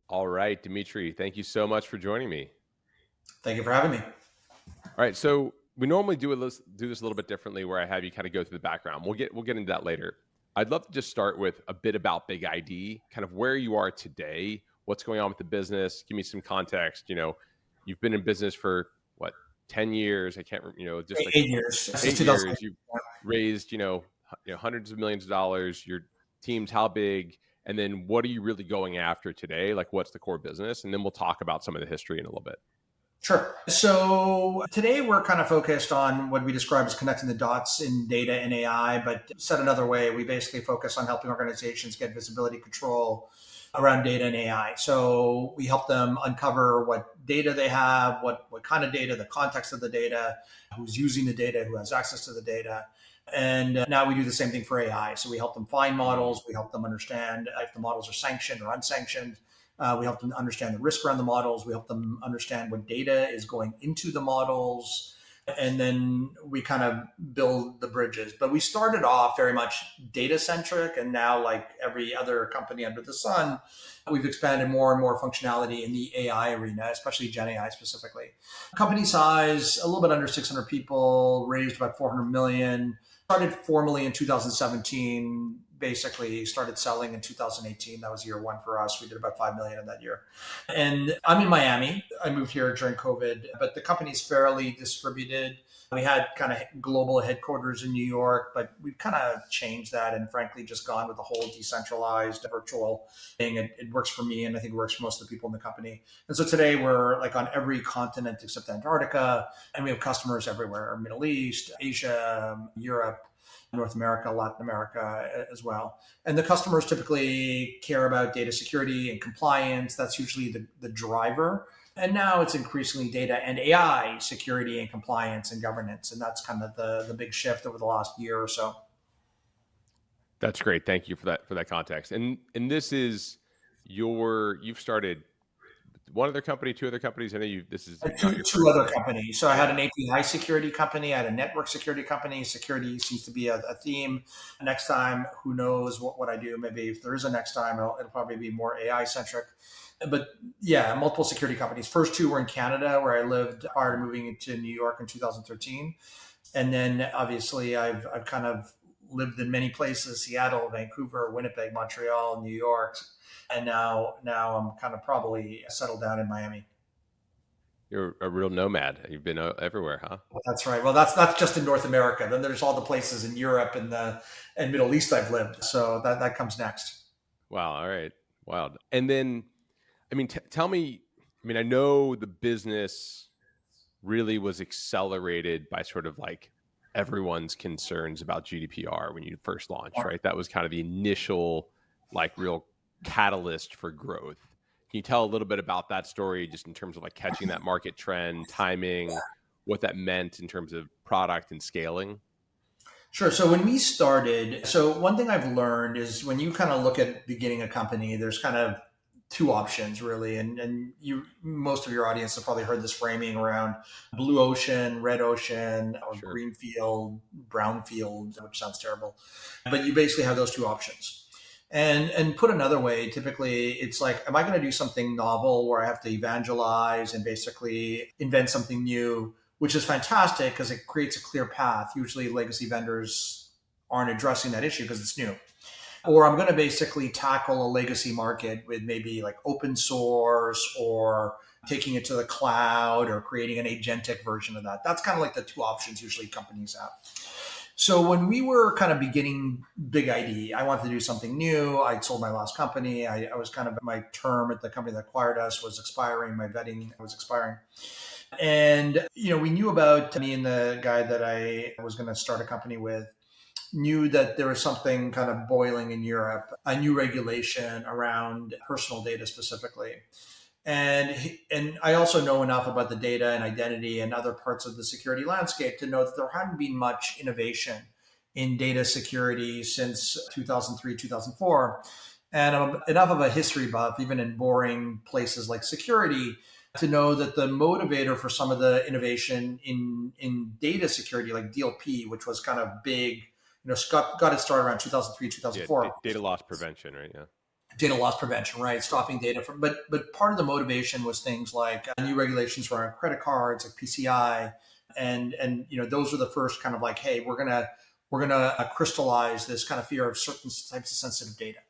All right, Dmitri, thank you so much for joining me. Thank you for having me. All right, so we normally do this a little bit differently, where I have you kind of go through the background. We'll get into that later. I'd love to just start with a bit about BigID, kind of where you are today, what's going on with the business. Give me some context. You've been in business for what, 10 years? I can't remember. Just like 8 years. Since 8 years. You've 2008. raised hundreds of millions of dollars. Your team's how big? And then what are you really going after today? Like, what's the core business? And then we'll talk about some of the history in a little bit. Sure. So today we're kind of focused on what we describe as connecting the dots in data and AI, but said another way, we basically focus on helping organizations get visibility control around data and AI. So we help them uncover what data they have, what kind of data, the context of the data, who's using the data, who has access to the data. And now we do the same thing for AI. So we help them find models. We help them understand if the models are sanctioned or unsanctioned. We help them understand the risk around the models. We help them understand what data is going into the models. And then we kind of build the bridges. But we started off very much data centric. And now, like every other company under the sun, we've expanded more and more functionality in the AI arena, especially Gen AI specifically. Company size, a little bit under 600 people, raised about 400 million. Started formally in 2017, basically started selling in 2018. That was year one for us. We did about 5 million in that year. And I'm in Miami. I moved here during COVID, but the company's fairly distributed. We had kind of global headquarters in New York, but we've kind of changed that and frankly just gone with the whole decentralized virtual thing. It works for me, and I think it works for most of the people in the company. And so today we're like on every continent except Antarctica, and we have customers everywhere: Middle East, Asia, Europe, North America, Latin America as well. And the customers typically care about data security and compliance. That's usually the driver. And now it's increasingly data and AI security and compliance and governance. And that's kind of the big shift over the last year or so. That's great. Thank you for that context. And this is you've started one other company, two other companies. I know this is not your two other companies. So I had an API security company, I had a network security company. Security seems to be a theme. Next time, who knows what I do? Maybe if there is a next time, it'll probably be more AI centric. But yeah, multiple security companies. First two were in Canada, where I lived prior to moving into New York in 2013. And then obviously I've kind of lived in many places: Seattle, Vancouver, Winnipeg, Montreal, New York. And now I'm kind of probably settled down in Miami. You're a real nomad. You've been everywhere, huh? Well, that's right. Well, that's just in North America. Then there's all the places in Europe and Middle East I've lived. So that comes next. Wow. All right. Wild. And then, I mean, tell me, I know the business really was accelerated by sort of like everyone's concerns about GDPR when you first launched, right? That was kind of the initial, like, real catalyst for growth. Can you tell a little bit about that story, just in terms of like catching that market trend, timing, what that meant in terms of product and scaling? Sure. So when we started, so one thing I've learned is when you kind of look at beginning a company, there's kind of two options really. And most of your audience have probably heard this framing around blue ocean, red ocean, or Sure. green field, brown field, which sounds terrible. But you basically have those two options. And put another way, typically it's like, am I going to do something novel where I have to evangelize and basically invent something new, which is fantastic because it creates a clear path. Usually legacy vendors aren't addressing that issue because it's new. Or I'm going to basically tackle a legacy market with maybe like open source or taking it to the cloud or creating an agentic version of that. That's kind of like the two options usually companies have. So when we were kind of beginning BigID, I wanted to do something new. I sold my last company. I was kind of, my term at the company that acquired us was expiring. My vetting was expiring. And, we knew about me and the guy that I was going to start a company with knew that there was something kind of boiling in Europe, a new regulation around personal data specifically. And I also know enough about the data and identity and other parts of the security landscape to know that there hadn't been much innovation in data security since 2003, 2004. And I'm enough of a history buff, even in boring places like security, to know that the motivator for some of the innovation in data security, like DLP, which was kind of big, got it started around 2003, Yeah, 2004. data loss prevention, right? Yeah. Data loss prevention, right? Yeah. Stopping data from, but part of the motivation was things like new regulations around credit cards, like PCI, and those were the first kind of like, hey, we're gonna crystallize this kind of fear of certain types of sensitive data.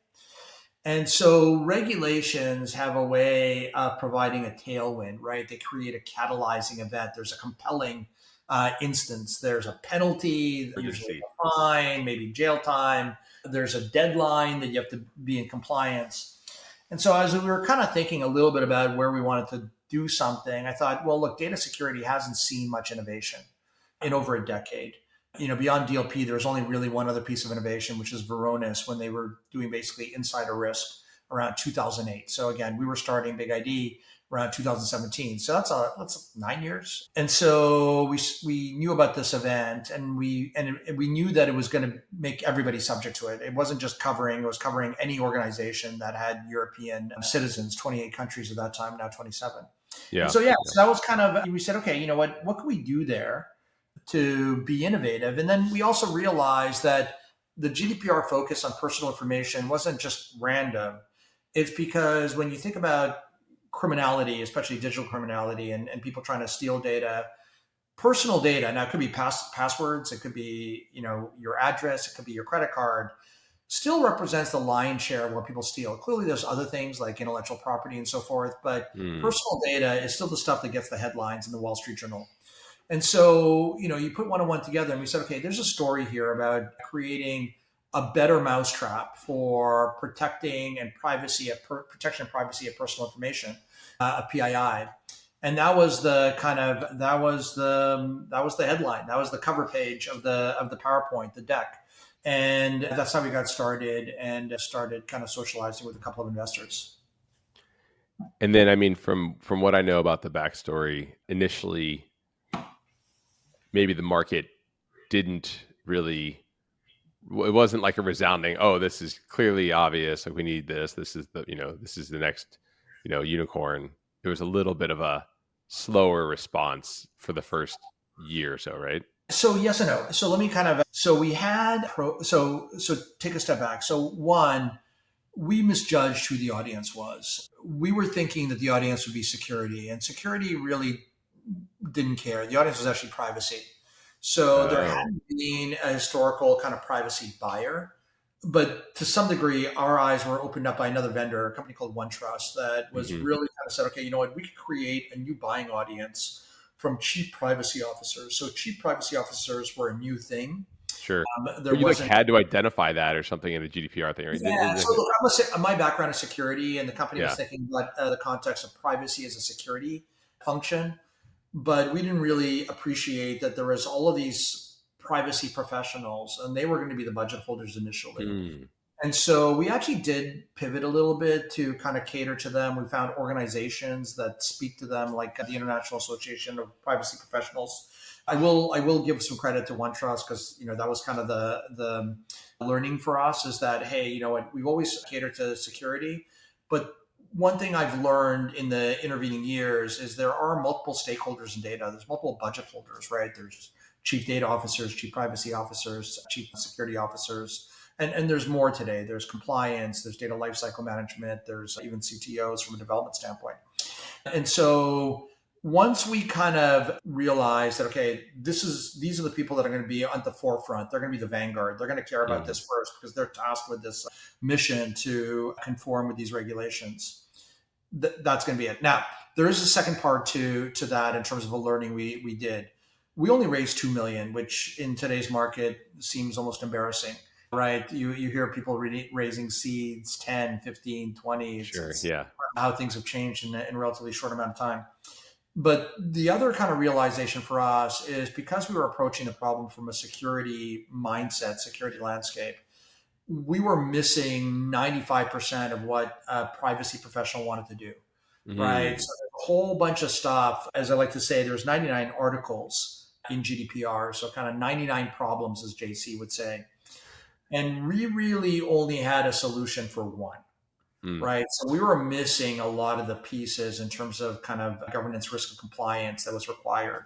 And so regulations have a way of providing a tailwind, right? They create a catalyzing event. There's a compelling instance. There's a penalty, usually Urgency. a fine, maybe jail time. There's a deadline that you have to be in compliance. And so as we were kind of thinking a little bit about where we wanted to do something, I thought, well, look, data security hasn't seen much innovation in over a decade. Beyond DLP, there was only really one other piece of innovation, which is Varonis, when they were doing basically insider risk around 2008. So again, we were starting BigID around 2017. So that's 9 years. And so we knew about this event, and we knew that it was going to make everybody subject to it. It wasn't just covering; it was covering any organization that had European citizens, 28 countries at that time, now 27. And Yeah. so so that was kind of, we said, okay, you know what can we do there to be innovative? And then we also realized that the GDPR focus on personal information wasn't just random. It's because when you think about criminality, especially digital criminality, and people trying to steal data, personal data, now it could be passwords, it could be, your address, it could be your credit card, still represents the lion's share of what people steal. Clearly, there's other things like intellectual property and so forth, but personal data is still the stuff that gets the headlines in the Wall Street Journal. And so, you put one and one together, and we said, okay, there's a story here about creating a better mousetrap for protecting and protection and privacy of personal information, a PII. And that was the headline. That was the cover page of the PowerPoint, the deck. And that's how we got started, and started kind of socializing with a couple of investors. And then, I mean, from what I know about the backstory, initially, maybe the market didn't really, it wasn't like a resounding, oh, this is clearly obvious, like we need this, this is the next unicorn. It was a little bit of a slower response for the first year or so, right? So yes and no. So let me so take a step back. So one, we misjudged who the audience was. We were thinking that the audience would be security, and security really didn't care. The audience was actually privacy. So there hadn't been a historical kind of privacy buyer, but to some degree, our eyes were opened up by another vendor, a company called OneTrust, that was really kind of said, okay, you know what, we could create a new buying audience from chief privacy officers. So chief privacy officers were a new thing. Sure. But you had to identify that or something in the GDPR thing, right? Yeah. So look, I'm gonna say my background is security, and the company was Yeah. thinking about the context of privacy as a security function. But we didn't really appreciate that there was all of these privacy professionals, and they were going to be the budget holders initially. And so we actually did pivot a little bit to kind of cater to them. We found organizations that speak to them, like the International Association of Privacy Professionals. I will give some credit to OneTrust, because that was kind of the learning for us, is that, hey, you know what, we've always catered to security, but one thing I've learned in the intervening years is there are multiple stakeholders in data. There's multiple budget holders, right? There's chief data officers, chief privacy officers, chief security officers, and there's more today. There's compliance, there's data lifecycle management, there's even CTOs from a development standpoint. And so once we kind of realized that, okay, these are the people that are going to be at the forefront. They're going to be the vanguard. They're going to care about this first, because they're tasked with this mission to conform with these regulations. That's going to be it. Now, there is a second part to that in terms of a learning we did. We only raised 2 million, which in today's market seems almost embarrassing, right? You hear people raising seeds 10, 15, 20. Sure. Yeah. How things have changed in a relatively short amount of time. But the other kind of realization for us is, because we were approaching the problem from a security mindset, security landscape, we were missing 95% of what a privacy professional wanted to do, right? So there's a whole bunch of stuff. As I like to say, there's 99 articles in GDPR, so kind of 99 problems, as JC would say. And we really only had a solution for one. Mm. right? So we were missing a lot of the pieces in terms of kind of governance, risk, and compliance that was required.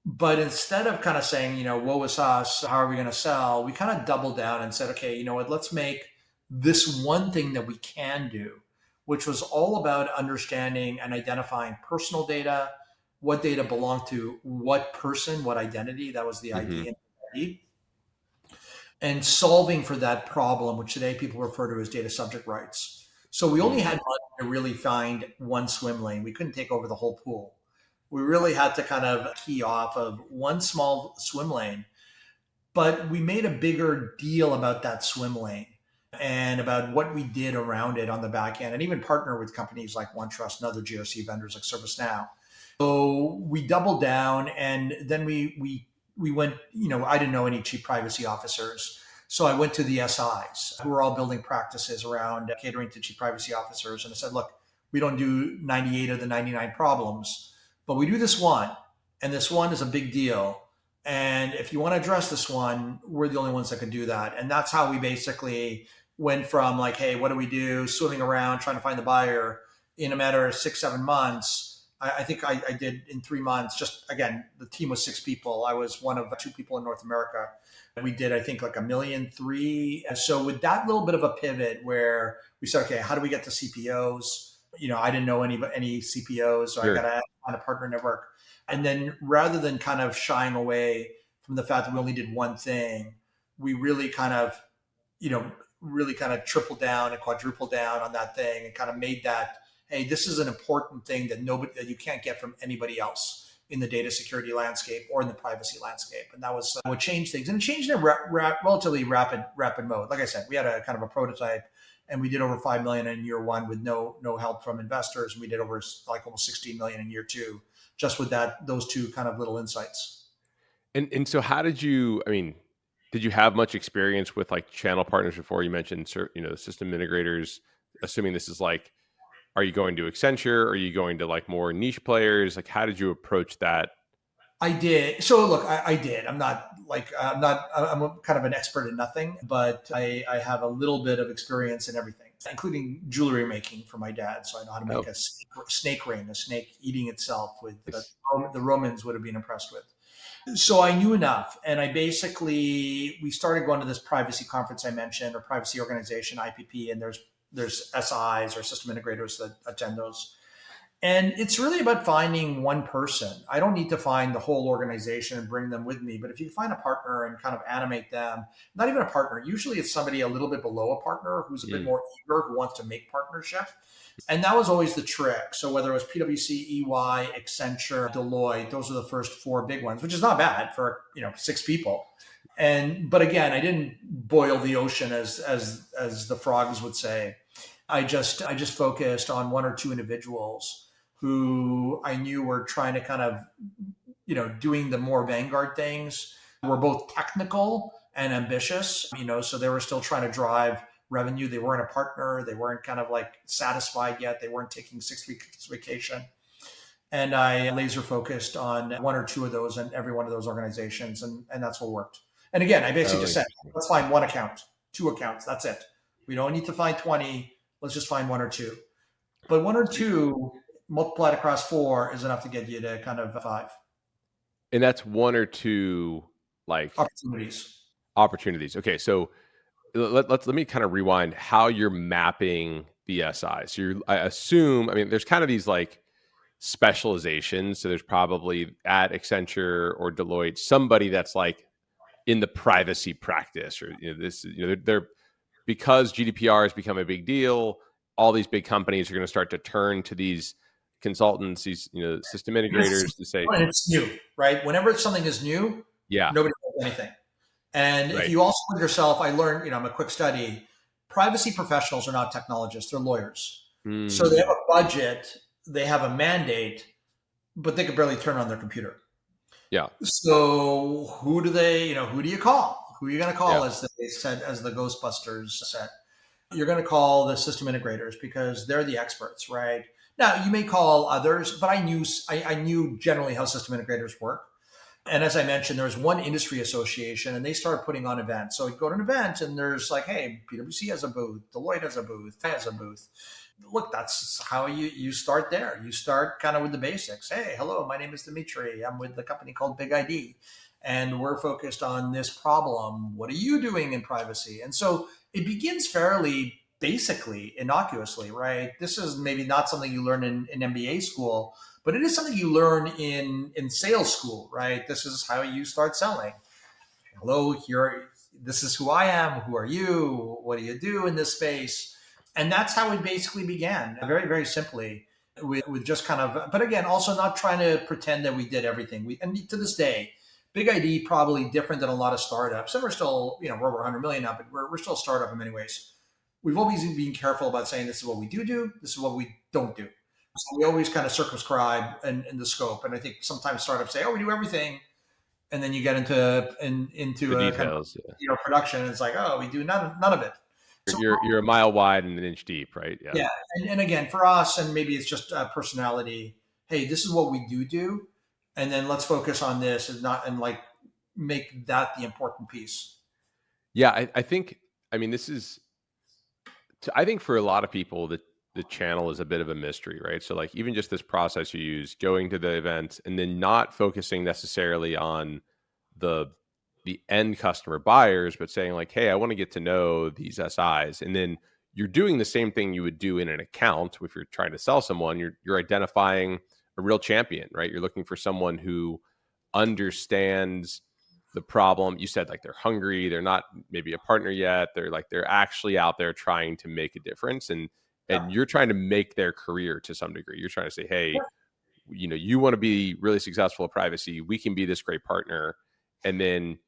But instead of kind of saying, woe is us, how are we going to sell? We kind of doubled down and said, okay, you know what, let's make this one thing that we can do, which was all about understanding and identifying personal data, what data belonged to what person, what identity, that was the Hmm. ID and ID, and solving for that problem, which today people refer to as data subject rights. So we only Mm. had money to really find one swim lane. We couldn't take over the whole pool. We really had to kind of key off of one small swim lane, but we made a bigger deal about that swim lane and about what we did around it on the back end, and even partner with companies like OneTrust and other GRC vendors like ServiceNow. So we doubled down, and then we went. I didn't know any chief privacy officers, so I went to the SIs who were all building practices around catering to chief privacy officers, and I said, look, we don't do 98 of the 99 problems, but we do this one, and this one is a big deal. And if you want to address this one, we're the only ones that can do that. And that's how we basically went from like, hey, what do we do? Swimming around trying to find the buyer in a matter of 6, 7 months. I think I did in 3 months. Just again, the team was 6 people. I was one of 2 people in North America. We did, I think, like 1,000,003. And so with that little bit of a pivot where we said, okay, how do we get to CPOs? I didn't know any CPOs, so I got Sure. to find a partner network. And then rather than kind of shying away from the fact that we only did one thing, we really kind of, really kind of tripled down and quadrupled down on that thing and kind of made that, hey, this is an important thing that you can't get from anybody else in the data security landscape or in the privacy landscape. And that was what changed things. And it changed in a relatively rapid mode. Like I said, we had a kind of a prototype and we did over 5 million in year one with no help from investors. And we did over like almost 16 million in year two, just with those two kind of little insights. And so how did you, I mean, did you have much experience with like channel partners before? You mentioned, system integrators, assuming this is like, are you going to Accenture? Are you going to like more niche players? Like, how did you approach that? I did. So look, I did. I'm kind of an expert in nothing, but I have a little bit of experience in everything, including jewelry making for my dad. So I know how to make Oh, a snake ring, a snake eating itself, with nice. the Romans would have been impressed with. So I knew enough, and we started going to this privacy conference I mentioned, or privacy organization IPP, and there's SIs or system integrators that attend those. And it's really about finding one person. I don't need to find the whole organization and bring them with me, but if you find a partner and kind of animate them, not even a partner, usually it's somebody a little bit below a partner who's a bit Mm. more eager, who wants to make partnership. And that was always the trick. So whether it was PwC, EY, Accenture, Deloitte, those are the first four big ones, which is not bad for 6 people. But again, I didn't boil the ocean as the frogs would say. I just focused on one or two individuals who I knew were trying to kind of, doing the more vanguard things, were both technical and ambitious, so they were still trying to drive revenue. They weren't a partner. They weren't kind of like satisfied yet. They weren't taking 6 weeks vacation. And I laser focused on one or two of those in every one of those organizations. And that's what worked. And again, I basically Oh, just said, interesting. let's find one account, two accounts. That's it. We don't need to find 20. Let's just find one or two. But one or So- two multiplied across four is enough to get you to kind of five And that's one or two like opportunities. opportunities. Okay, so let me kind of rewind how you're mapping the SI. So I assume, I mean, there's kind of these like specializations. So there's probably at Accenture or Deloitte somebody that's like in the privacy practice, or they're because GDPR has become a big deal. All these big companies are going to start to turn to these consultants, these system integrators to say, And it's new, right? Whenever something is new, yeah, nobody knows anything. And if right, you also put yourself, I learned, I'm a quick study. Privacy professionals are not technologists; they're lawyers. So they mm, have a budget, they have a mandate, but they could barely turn on their computer. yeah, So who do you call? Who are you going to call, yeah, as they said, as the Ghostbusters said? You're going to call the system integrators because they're the experts, right? Now you may call others, but I knew generally how system integrators work. And as I mentioned, there's one industry association and they started putting on events. So you go to an event and there's like, hey, PwC has a booth, Deloitte has a booth, has a booth. Look, that's how you start there. You start kind of with the basics. Hey, hello, my name is Dimitri. I'm with the company called BigID, and we're focused on this problem. What are you doing in privacy? And so it begins fairly basically, innocuously, right? This is maybe not something you learn in MBA school, but it is something you learn in sales school, right? This is how you start selling. Hello, here, this is who I am. Who are you? What do you do in this space? And that's how it basically began, very, very simply, with just kind of, but again, also not trying to pretend that we did everything. And to this day, Big ID probably different than a lot of startups. And we're still, we're over 100 million now, but we're still a startup in many ways. We've always been careful about saying this is what we do, this is what we don't do. So we always kind of circumscribe in the scope. And I think sometimes startups say, oh, we do everything, and then you get into The a kind of details. Yeah. production, and it's like, oh, we do none of it. So You're a mile wide and an inch deep, right? Yeah. yeah, and again, for us, and maybe it's just personality. Hey, this is what we do, and then let's focus on this, and not and like make that the important piece. Yeah. I think, I mean, this is, I think for a lot of people, the channel is a bit of a mystery, right? So like even just this process you use, going to the event and then not focusing necessarily on the end customer buyers, but saying like, hey, I want to get to know these SIs. And then you're doing the same thing you would do in an account. If you're trying to sell someone, you're identifying a real champion, right? You're looking for someone who understands the problem. You said like they're hungry, they're not maybe a partner yet, they're actually out there trying to make a difference, Yeah. and you're trying to make their career to some degree. You're trying to say, hey, you want to be really successful at privacy, we can be this great partner. And then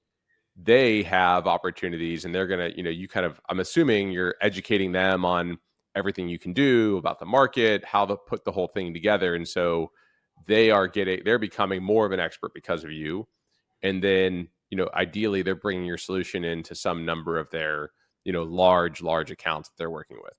they have opportunities and they're going to, you kind of, I'm assuming you're educating them on everything you can do about the market, how to put the whole thing together. And so they're becoming more of an expert because of you. And then, ideally they're bringing your solution into some number of their, large accounts that they're working with.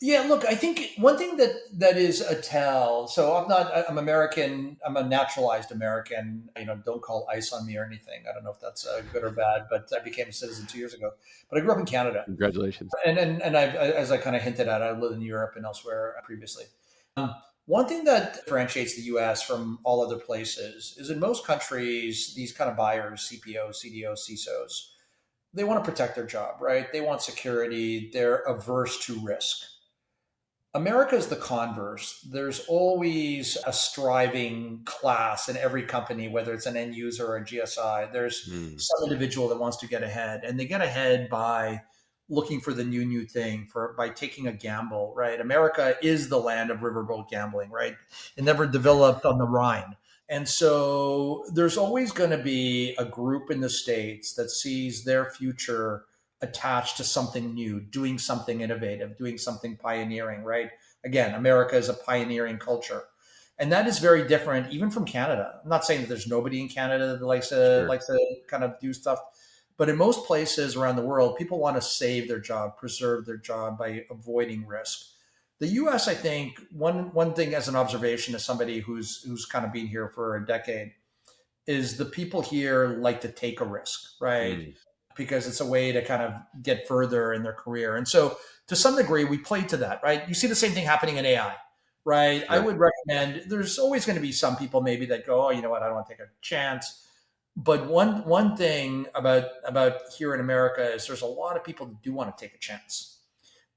Yeah, look, I think one thing that is a tell. So I'm American. I'm a naturalized American. Don't call ICE on me or anything. I don't know if that's good or bad, but I became a citizen 2 years ago. But I grew up in Canada, Congratulations. and as I kind of hinted at, I lived in Europe and elsewhere previously. One thing that differentiates the U.S. from all other places is in most countries, these kind of buyers, CPOs, CDOs, CISOs, they want to protect their job, right? They want security. They're averse to risk. America is the converse. There's always a striving class in every company, whether it's an end user or a GSI. There's some individual that wants to get ahead, and they get ahead by looking for the new thing, by taking a gamble, right? America is the land of riverboat gambling, right? It never developed on the Rhine. And so there's always going to be a group in the States that sees their future attached to something new, doing something innovative, doing something pioneering, right? Again, America is a pioneering culture. And that is very different even from Canada. I'm not saying that there's nobody in Canada that likes to kind of do stuff, but in most places around the world, people want to save their job, preserve their job by avoiding risk. The US, I think, one thing as an observation as somebody who's kind of been here for a decade, is the people here like to take a risk, right? Because it's a way to kind of get further in their career. And so to some degree, we play to that, right? You see the same thing happening in AI, right? Sure. I would recommend, there's always going to be some people maybe that go, oh, you know what, I don't want to take a chance. But one thing about here in America is there's a lot of people that do want to take a chance.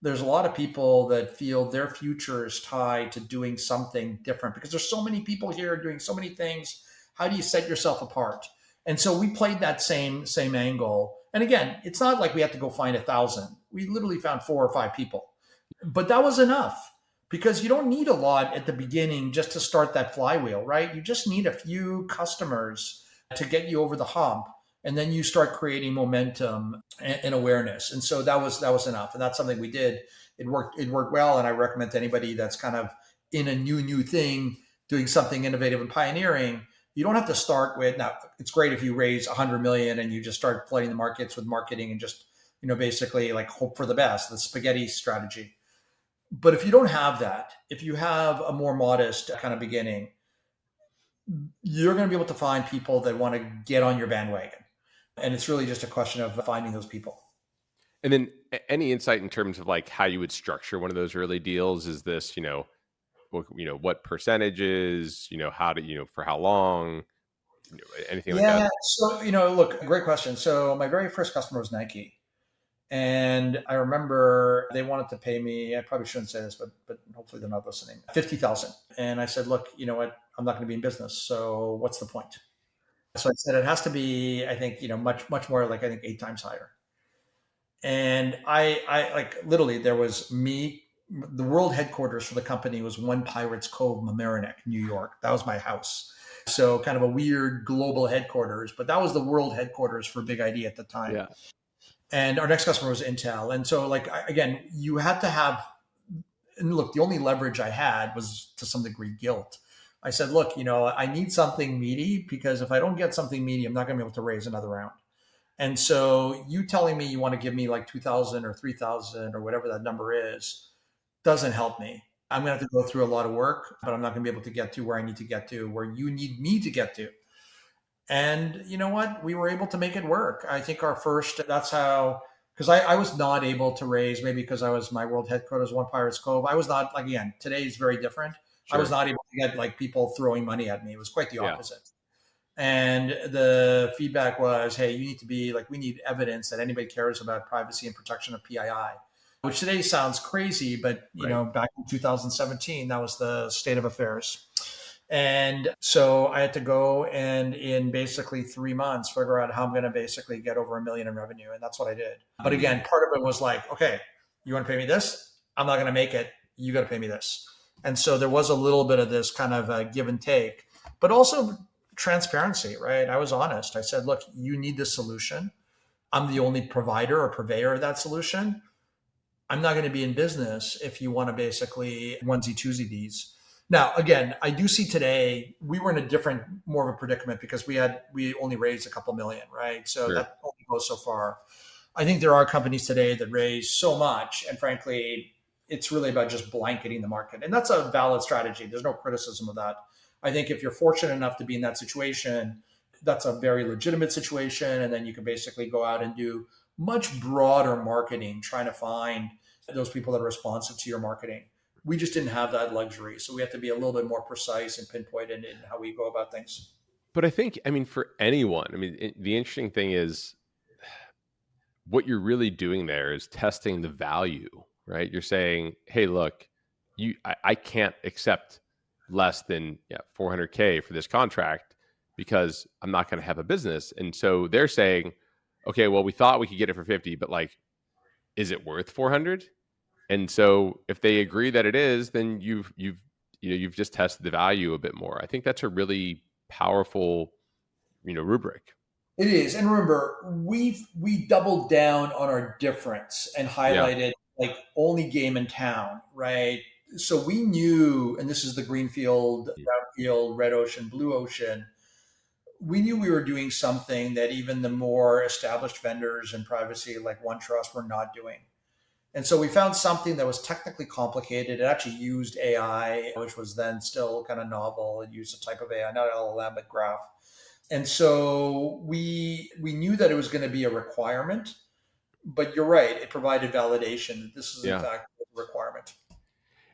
There's a lot of people that feel their future is tied to doing something different because there's so many people here doing so many things. How do you set yourself apart? And so we played that same angle. And again, it's not like we have to go find 1,000. We literally found 4 or 5 people, but that was enough because you don't need a lot at the beginning just to start that flywheel, right? You just need a few customers to get you over the hump, and then you start creating momentum and awareness. And so that was enough, and that's something we did. It worked well, and I recommend to anybody that's kind of in a new thing, doing something innovative and pioneering. You don't have to start with, now it's great if you raise 100 million and you just start flooding the markets with marketing and just, basically like hope for the best, the spaghetti strategy. But if you don't have that, if you have a more modest kind of beginning, you're going to be able to find people that want to get on your bandwagon. And it's really just a question of finding those people. And then any insight in terms of like how you would structure one of those early deals? Is this, what percentages, how to, for how long, anything like that? Yeah. So, look, great question. So my very first customer was Nike. And I remember they wanted to pay me, I probably shouldn't say this, but hopefully they're not listening, 50,000. And I said, look, you know what? I'm not going to be in business. So what's the point? So I said, it has to be, I think, much more like, I think 8 times higher. And I like literally there was me, the world headquarters for the company was One Pirates Cove, Mamaroneck, New York. That was my house. So kind of a weird global headquarters, but that was the world headquarters for BigID at the time. Yeah. And our next customer was Intel. And so like, again, you had to have, and look, the only leverage I had was to some degree guilt. I said, look, I need something meaty because if I don't get something meaty, I'm not going to be able to raise another round. And so you telling me you want to give me like 2,000 or 3,000 or whatever that number is doesn't help me. I'm going to have to go through a lot of work, but I'm not going to be able to get to where I need to get to, where you need me to get to. And you know what? We were able to make it work. I think our first, that's how, because I was not able to raise, maybe because I was my world headquarters, One Pirates Cove. I was not, like, again, today is very different. I was Sure. not able to get like people throwing money at me. It was quite the Yeah. opposite. And the feedback was, hey, you need to be like, we need evidence that anybody cares about privacy and protection of PII, which today sounds crazy, but Right. back in 2017, that was the state of affairs. And so I had to go and in basically 3 months, figure out how I'm going to basically get over 1 million in revenue. And that's what I did. But again, part of it was like, okay, you want to pay me this? I'm not going to make it. You got to pay me this. And so there was a little bit of this kind of give and take, but also transparency, right? I was honest. I said, look, you need this solution. I'm the only provider or purveyor of that solution. I'm not going to be in business if you want to basically onesie twosie these. Now, again, I do see today we were in a different, more of a predicament because we only raised a couple million, right? So Sure. that only goes so far. I think there are companies today that raise so much, and frankly, it's really about just blanketing the market, and that's a valid strategy. There's no criticism of that. I think if you're fortunate enough to be in that situation, that's a very legitimate situation, and then you can basically go out and do much broader marketing, trying to find those people that are responsive to your marketing. We just didn't have that luxury. So we have to be a little bit more precise and pinpointed in how we go about things. But I think, for anyone, the interesting thing is what you're really doing there is testing the value, right? You're saying, hey, look, I can't accept less than 400K for this contract because I'm not going to have a business. And so they're saying, okay, well, we thought we could get it for 50, but like, is it worth 400? And so if they agree that it is, then you've just tested the value a bit more. I think that's a really powerful, rubric. It is. And remember, we doubled down on our difference and Yeah. highlighted like only game in town, right? So we knew, and this is the greenfield, brownfield, red ocean, blue ocean. We knew we were doing something that even the more established vendors in privacy like OneTrust were not doing. And so we found something that was technically complicated. It actually used AI, which was then still kind of novel. It used a type of AI, not LLM, but graph. And so we knew that it was going to be a requirement, but you're right. It provided validation that this is in Yeah. fact a requirement.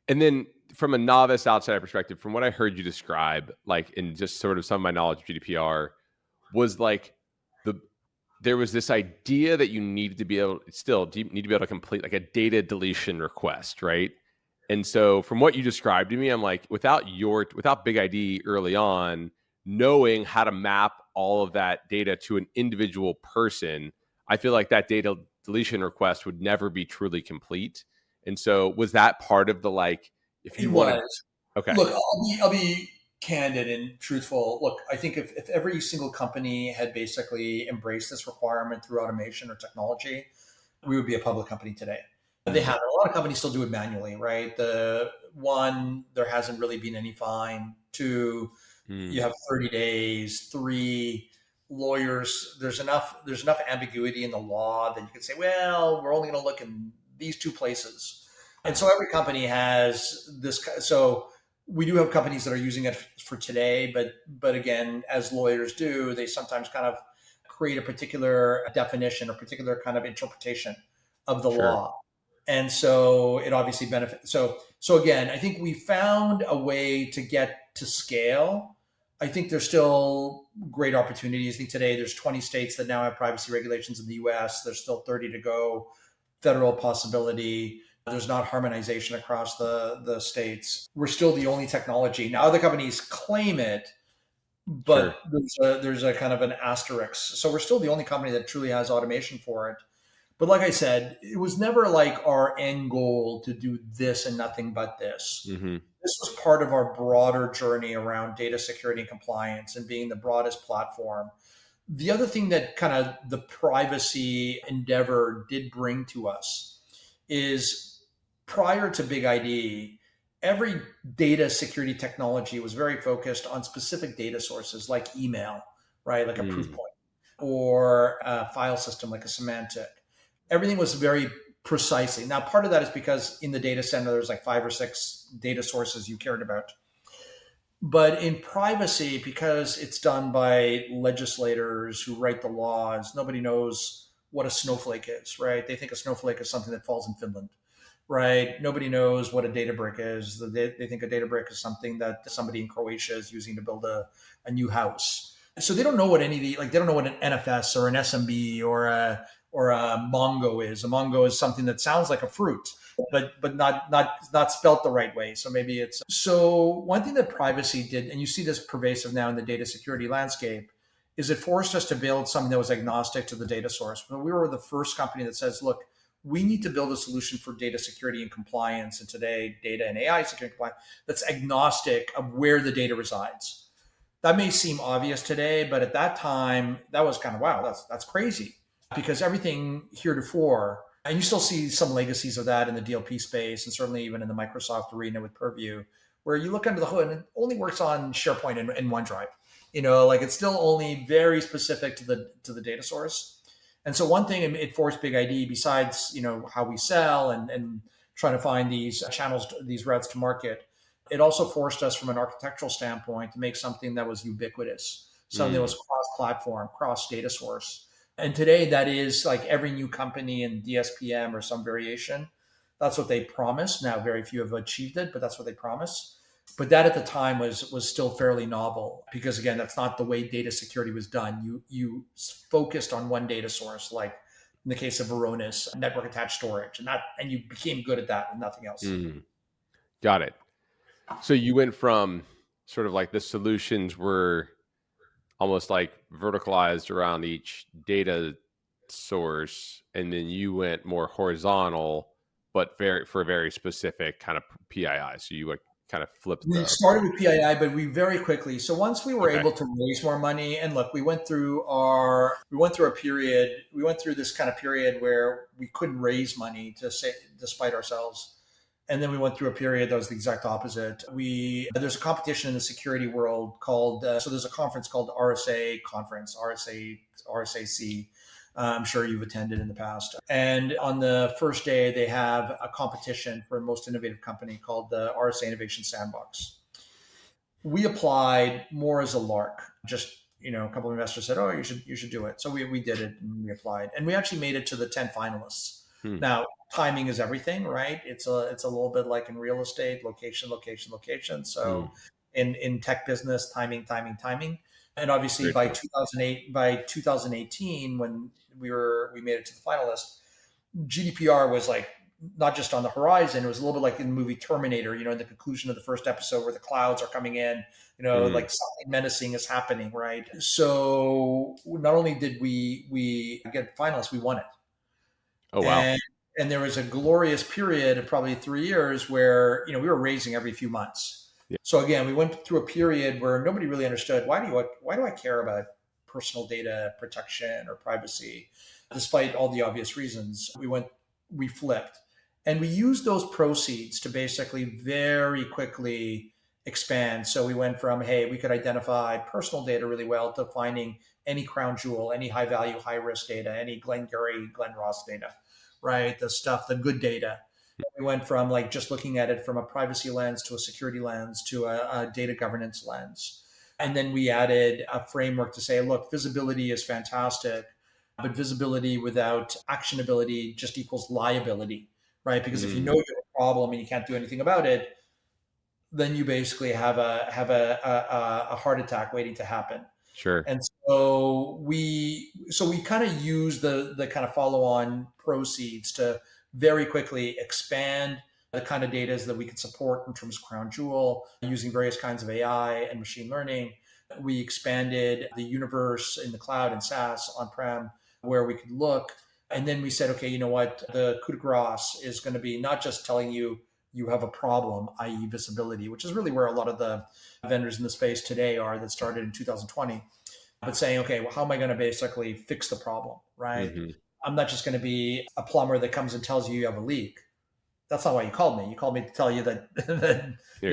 And then from a novice outsider perspective, from what I heard you describe, like in just sort of some of my knowledge of GDPR, was like there was this idea that you needed to be able need to be able to complete like a data deletion request, right? And so from what you described to me, I'm like, without BigID early on, knowing how to map all of that data to an individual person, I feel like that data deletion request would never be truly complete. And so was that part of the like, if It you want to, was. okay, Look, I'll be candid and truthful. Look, I think if every single company had basically embraced this requirement through automation or technology, we would be a public company today. They mm, have a lot of companies still do it manually, right? The one, there hasn't really been any fine. Two, mm, you have 30 days. Three, lawyers, there's enough ambiguity in the law that you can say, well, we're only going to look in these two places. And so every company has this. So We do have companies that are using it for today, but again, as lawyers do, they sometimes kind of create a particular definition or particular kind of interpretation of the Sure. law. And so it obviously benefits. So again, I think we found a way to get to scale. I think there's still great opportunities. I think today there's 20 states that now have privacy regulations in the US. There's still 30 to go. Federal possibility. There's not harmonization across the states. We're still the only technology. Now other companies claim it, Sure. but there's a kind of an asterisk. So we're still the only company that truly has automation for it. But like I said, it was never like our end goal to do this and nothing but this. Hmm. This was part of our broader journey around data security and compliance and being the broadest platform. The other thing that kind of the privacy endeavor did bring to us is prior to BigID, every data security technology was very focused on specific data sources like email, right? Like a proof Mm. point, or a file system like a semantic. Everything was very precisely. Now, part of that is because in the data center, there's like 5 or 6 data sources you cared about. But in privacy, because it's done by legislators who write the laws, nobody knows what a snowflake is, right? They think a snowflake is something that falls in Finland, right? Nobody knows what a data brick is. They think a data brick is something that somebody in Croatia is using to build a new house. So they don't know what any of the, like, they don't know what an NFS or an SMB or a Mongo is. A Mongo is something that sounds like a fruit, but not spelt the right way. So maybe it's so one thing that privacy did, and you see this pervasive now in the data security landscape, is it forced us to build something that was agnostic to the data source. But we were the first company that says, look, we need to build a solution for data security and compliance, and today data and AI security and compliance that's agnostic of where the data resides. That may seem obvious today, but at that time, that was kind of wow, that's crazy, because everything heretofore, and you still see some legacies of that in the DLP space, and certainly even in the Microsoft arena with Purview, where you look under the hood and it only works on SharePoint and OneDrive. Like it's still only very specific to the data source. And so one thing it forced BigID, besides how we sell and trying to find these channels, these routes to market, it also forced us from an architectural standpoint to make something that was ubiquitous, something that Mm. was cross-platform, cross-data source. And today that is like every new company in DSPM or some variation. That's what they promise. Now, very few have achieved it, but that's what they promise. But that at the time was still fairly novel, because again, that's not the way data security was done. You focused on one data source, like in the case of Varonis, network attached storage, and you became good at that and nothing else. Mm. Got it. So you went from sort of like the solutions were almost like verticalized around each data source, and then you went more horizontal, but very specific kind of PII. So you like kind of flipped We the started with PII, but we very quickly. So once we were okay. able to raise more money, and look, we went through a period. We went through this kind of period where we couldn't raise money to say, despite ourselves, and then we went through a period that was the exact opposite. There's a competition in the security world called so there's a conference called RSA conference, RSAC. I'm sure you've attended in the past. And on the first day, they have a competition for most innovative company called the RSA Innovation Sandbox. We applied more as a lark. Just a couple of investors said, "Oh, you should do it." So we did it and we applied, and we actually made it to the 10 finalists. Hmm. Now, timing is everything, right? It's a little bit like in real estate, location, location, location. Hmm. So in tech business, timing, timing, timing. And obviously Very by true. 2018, when we made it to the finalists, GDPR was like not just on the horizon. It was a little bit like in the movie Terminator, in the conclusion of the first episode where the clouds are coming in, Hmm. like something menacing is happening, right? So not only did we get finalists, we won it. Oh wow. And there was a glorious period of probably 3 years where we were raising every few months. Yeah. So again, we went through a period where nobody really understood why do I care about personal data protection or privacy, despite all the obvious reasons. We flipped, and we used those proceeds to basically very quickly expand. So we went from, hey, we could identify personal data really well, to finding any crown jewel, any high value, high risk data, any Glengarry, Glen Ross data, right? The stuff, the good data. We went from like just looking at it from a privacy lens to a security lens to a data governance lens. And then we added a framework to say, look, visibility is fantastic, but visibility without actionability just equals liability, right? Because if you know Mm, you have a problem and you can't do anything about it, then you basically have a heart attack waiting to happen. sure. And so we kind of use the kind of follow on proceeds to very quickly expand the kind of data that we can support in terms of crown jewel using various kinds of AI and machine learning. We expanded the universe in the cloud and SaaS on prem where we could look. And then we said, okay, you know what? The coup de grace is going to be not just telling you you have a problem, i.e., visibility, which is really where a lot of the vendors in the space today are that started in 2020, but saying, okay, well, how am I going to basically fix the problem, right? Hmm. I'm not just going to be a plumber that comes and tells you you have a leak. That's not why you called me. You called me to tell you that, that Yeah.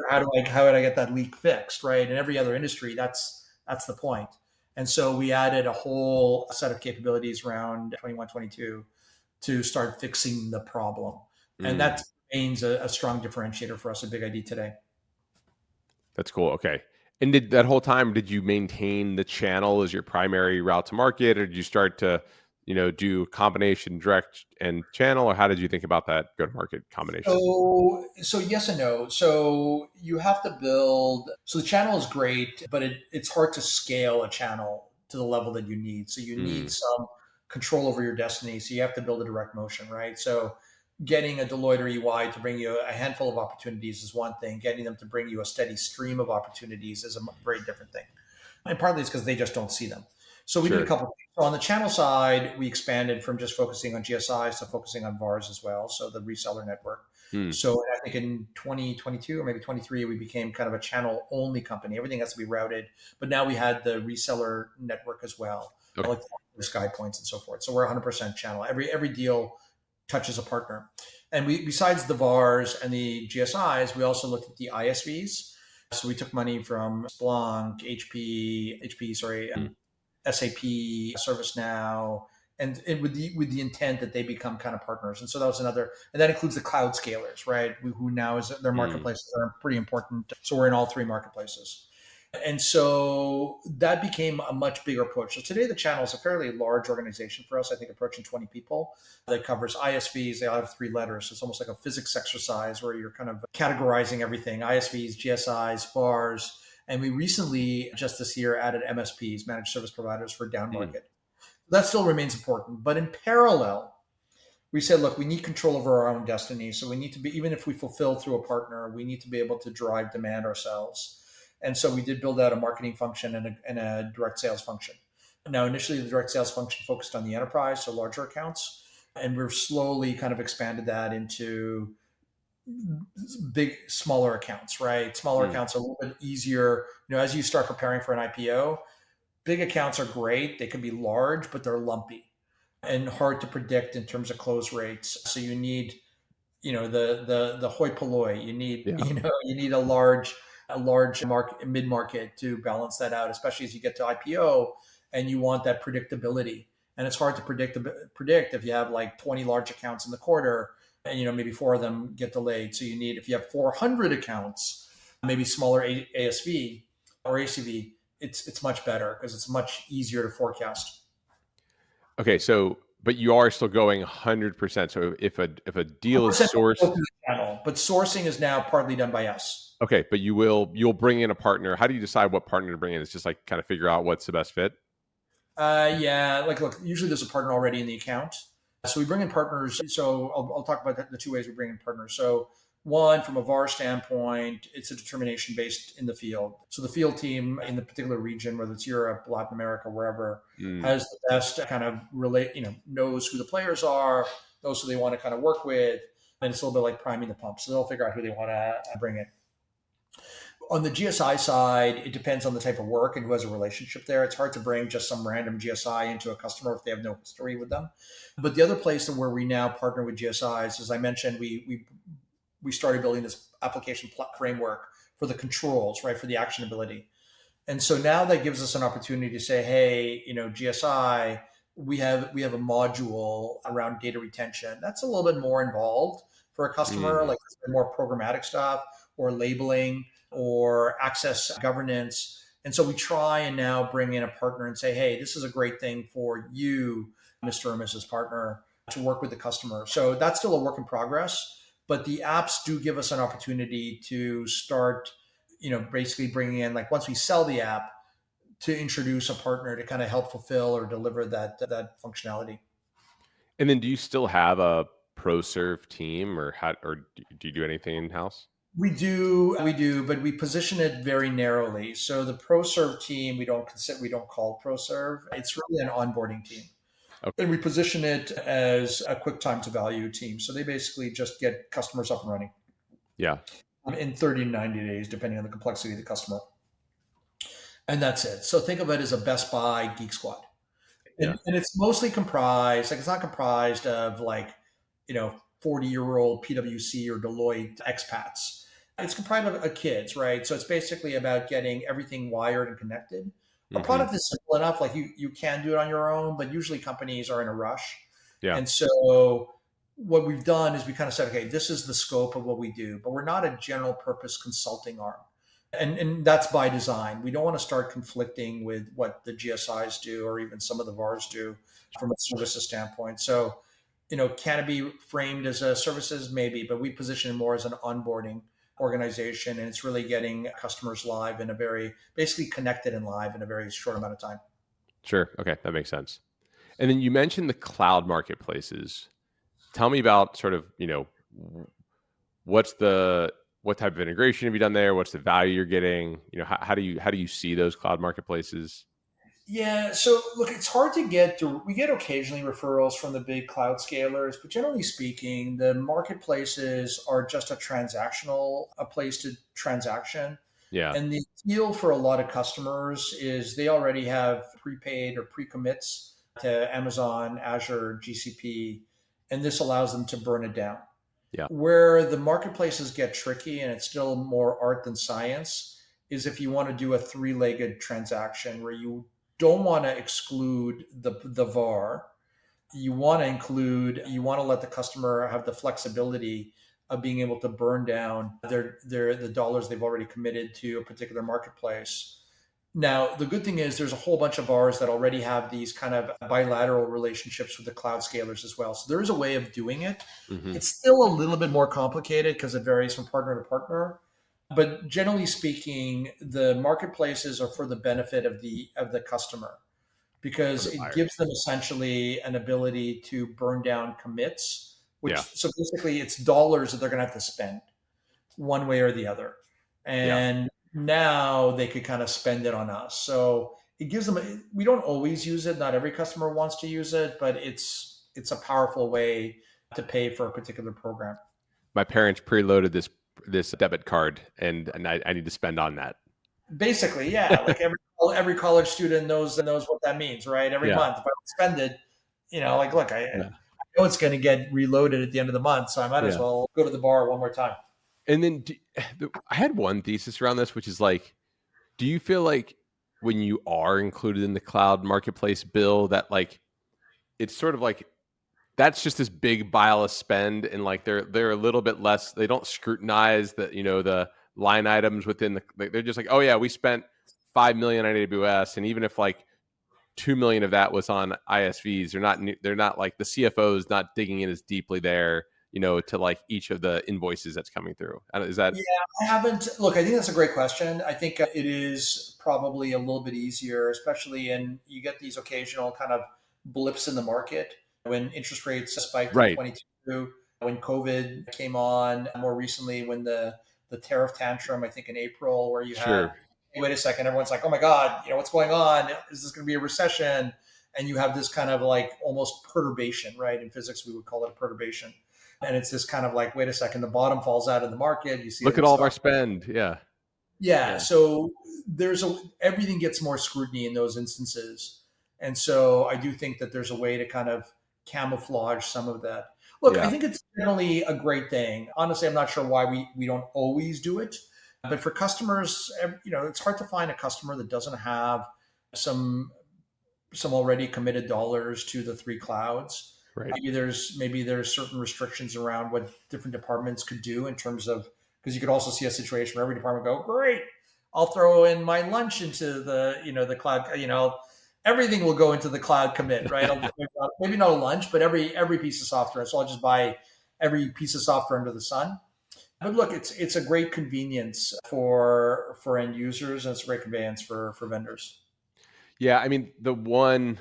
how would I get that leak fixed, right? In every other industry, that's the point. And so we added a whole set of capabilities around 21, 22 to start fixing the problem, and Mm, that remains a strong differentiator for us at BigID today. that's cool. Okay. And did that whole time, did you maintain the channel as your primary route to market, or did you start to, do combination direct and channel, or how did you think about that go to market combination? So yes and no. So you have to build. So the channel is great, but it's hard to scale a channel to the level that you need. So you need Mm, some control over your destiny. So you have to build a direct motion, right? So getting a Deloitte or EY to bring you a handful of opportunities is one thing. Getting them to bring you a steady stream of opportunities is a very different thing. And partly it's because they just don't see them. So we did a sure. couple of things. So on the channel side, we expanded from just focusing on GSIs to focusing on VARs as well. So the reseller network. Mm, So I think in 2022 or maybe 23, we became kind of a channel only company. Everything has to be routed. But now we had the reseller network as well, okay. like the Sky Points and so forth. So we're 100% channel. Every deal touches a partner. And we, besides the VARs and the GSIs, we also looked at the ISVs. So we took money from Splunk, Mm, SAP, ServiceNow, and with the intent that they become kind of partners. And so that was another, and that includes the cloud scalers, right? Who now is their mm, marketplaces are pretty important. So we're in all three marketplaces. And so that became a much bigger approach. So today the channel is a fairly large organization for us. I think approaching 20 people that covers ISVs. They all have three letters. So it's almost like a physics exercise where you're kind of categorizing everything: ISVs, GSIs, VARs. And we recently, just this year, added MSPs, managed service providers, for down mm. market. That still remains important. But in parallel, we said, look, we need control over our own destiny. So we need to be, even if we fulfill through a partner, we need to be able to drive demand ourselves. And so we did build out a marketing function and a direct sales function. Now, initially, the direct sales function focused on the enterprise, so larger accounts. And we've slowly kind of expanded that into smaller accounts, right? Smaller Mm. accounts are a little bit easier. As you start preparing for an IPO, big accounts are great. They can be large, but they're lumpy and hard to predict in terms of close rates. So you need, the hoi polloi. You need, Yeah. you need a large market, mid market to balance that out, especially as you get to IPO and you want that predictability. And it's hard to predict if you have like 20 large accounts in the quarter and maybe four of them get delayed. So you need, if you have 400 accounts, maybe smaller ASV or ACV, it's much better because it's much easier to forecast. Okay. So, but you are still going 100%. So if a deal is 100% sourced, the channel, but sourcing is now partly done by us. okay, but you'll bring in a partner. How do you decide what partner to bring in? It's just like kind of figure out what's the best fit. Yeah, like look, usually there's a partner already in the account. So we bring in partners. So I'll talk about the two ways we bring in partners. So one, from a VAR standpoint, it's a determination based in the field. So the field team in the particular region, whether it's Europe, Latin America, wherever, Mm, has the best kind of relate, knows who the players are, knows who they want to kind of work with. And it's a little bit like priming the pump. So they'll figure out who they want to bring in. On the GSI side, it depends on the type of work and who has a relationship there. It's hard to bring just some random GSI into a customer if they have no history with them. But the other place where we now partner with GSIs, as I mentioned, we started building this application framework for the controls, right, for the actionability. And so now that gives us an opportunity to say, hey, GSI, we have a module around data retention. That's a little bit more involved, for a customer, Mm. like more programmatic stuff or labeling or access governance. And so we try and now bring in a partner and say, hey, this is a great thing for you, Mr. or Mrs. Partner, to work with the customer. So that's still a work in progress, but the apps do give us an opportunity to start, basically bringing in, like, once we sell the app, to introduce a partner to kind of help fulfill or deliver that functionality. And then do you still have a pro serve team, or do you do anything in house? We do, but we position it very narrowly. So the ProServe team, we don't call ProServe. It's really an onboarding team. Okay. And we position it as a quick time to value team. So they basically just get customers up and running Yeah. in 30 to 90 days, depending on the complexity of the customer. And that's it. So think of it as a Best Buy Geek Squad. Yeah. And it's mostly comprised, like, it's not comprised of, like, 40-year-old PwC or Deloitte expats. It's comprised of kids, right? So it's basically about getting everything wired and connected. Our Hmm. product is simple enough, like you can do it on your own, but usually companies are in a rush. Yeah. And so what we've done is we kind of said, okay, this is the scope of what we do, but we're not a general purpose consulting arm. And that's by design. We don't want to start conflicting with what the GSIs do or even some of the VARs do from a services standpoint. So, can it be framed as a services? Maybe, but we position it more as an onboarding organization, and it's really getting customers live in a very, basically connected and live in a very short amount of time. Sure. Okay. That makes sense. And then you mentioned the cloud marketplaces. Tell me about sort of, what's the what type of integration have you done there? What's the value you're getting? How do you see those cloud marketplaces? Yeah, so look, it's hard to get to. We get occasionally referrals from the big cloud scalers, but generally speaking, the marketplaces are just a place to transaction. Yeah. And the deal for a lot of customers is they already have prepaid or pre-commits to Amazon, Azure, GCP, and this allows them to burn it down. Yeah. Where the marketplaces get tricky and it's still more art than science is if you want to do a three-legged transaction where you don't want to exclude the VAR. You want to let the customer have the flexibility of being able to burn down the dollars they've already committed to a particular marketplace. Now, the good thing is there's a whole bunch of VARs that already have these kind of bilateral relationships with the cloud scalers as well. So there is a way of doing it. Hmm. It's still a little bit more complicated because it varies from partner to partner. But generally speaking, the marketplaces are for the benefit of the customer For because the it buyer. gives them essentially an ability to burn down commits, which, Yeah. so basically it's dollars that they're going to have to spend one way or the other. Yeah. And now they could kind of spend it on us. So it gives them, we don't always use it. Not every customer wants to use it, but it's a powerful way to pay for a particular program. My parents preloaded this debit card, and I need to spend on that. Basically, yeah. Like every college student knows what that means, right? Every Yeah. month, if I spend it, like, look, I Yeah. know it's going to get reloaded at the end of the month, so I might as Yeah. well go to the bar one more time. And then I had one thesis around this, which is like, do you feel like when you are included in the cloud marketplace bill that, like, it's sort of like that's just this big pile of spend, and like they're a little bit less, they don't scrutinize the line items within they're just like, oh yeah, we spent 5 million on AWS, and even if like 2 million of that was on ISVs, they're not like the CFO is not digging in as deeply there, to like each of the invoices that's coming through. Is that Yeah, I haven't. Look, I think that's a great question. I think it is probably a little bit easier, especially in you get these occasional kind of blips in the market when interest rates spiked in right? 22, when COVID came on, more recently when the tariff tantrum, I think in April, where you had, Sure. hey, wait a second, everyone's like, oh my God, what's going on? Is this going to be a recession? And you have this kind of like almost perturbation, right? In physics, we would call it a perturbation. And it's this kind of like, wait a second, the bottom falls out of the market. You see it Look in at all of our stock. spend. Yeah. Yeah. Yeah. So everything gets more scrutiny in those instances. And so I do think that there's a way to kind of camouflage some of that. Look, I Yeah. think it's generally a great thing. Honestly, I'm not sure why we don't always do it. But for customers, it's hard to find a customer that doesn't have some some already committed dollars to the three clouds. Right. Maybe there's certain restrictions around what different departments could do in terms of, because you could also see a situation where every department go, great, I'll throw in my lunch into the cloud, everything will go into the cloud commit, right? Maybe no lunch, but every piece of software. So I'll just buy every piece of software under the sun. But look, it's a great convenience for end users, and it's a great convenience for vendors. Yeah, I mean, the one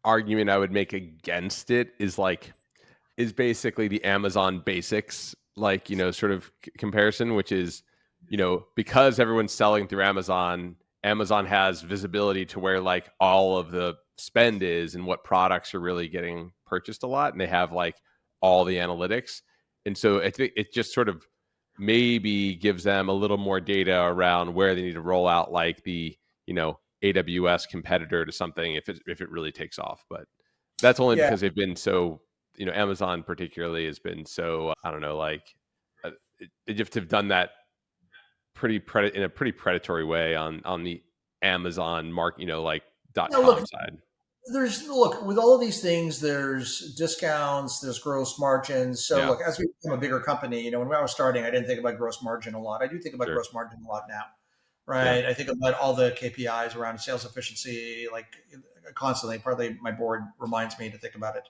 argument I would make against it is basically the Amazon basics, like, sort of comparison, which is, because everyone's selling through Amazon, Amazon has visibility to where like all of the spend is and what products are really getting purchased a lot. And they have like all the analytics. And so I think it just sort of maybe gives them a little more data around where they need to roll out like the, AWS competitor to something if it really takes off. But that's only Yeah. because they've been so, Amazon particularly has been so, I don't know, like they just have done that in a pretty predatory way on the Amazon mark, like .com Look, side. with all of these things, there's discounts, there's gross margins. So Yeah, look, as we become a bigger company, when I was starting, I didn't think about gross margin a lot. I do think about sure. gross margin a lot now, Yeah. right? I think about all the KPIs around sales efficiency, like constantly. Partly my board reminds me to think about it.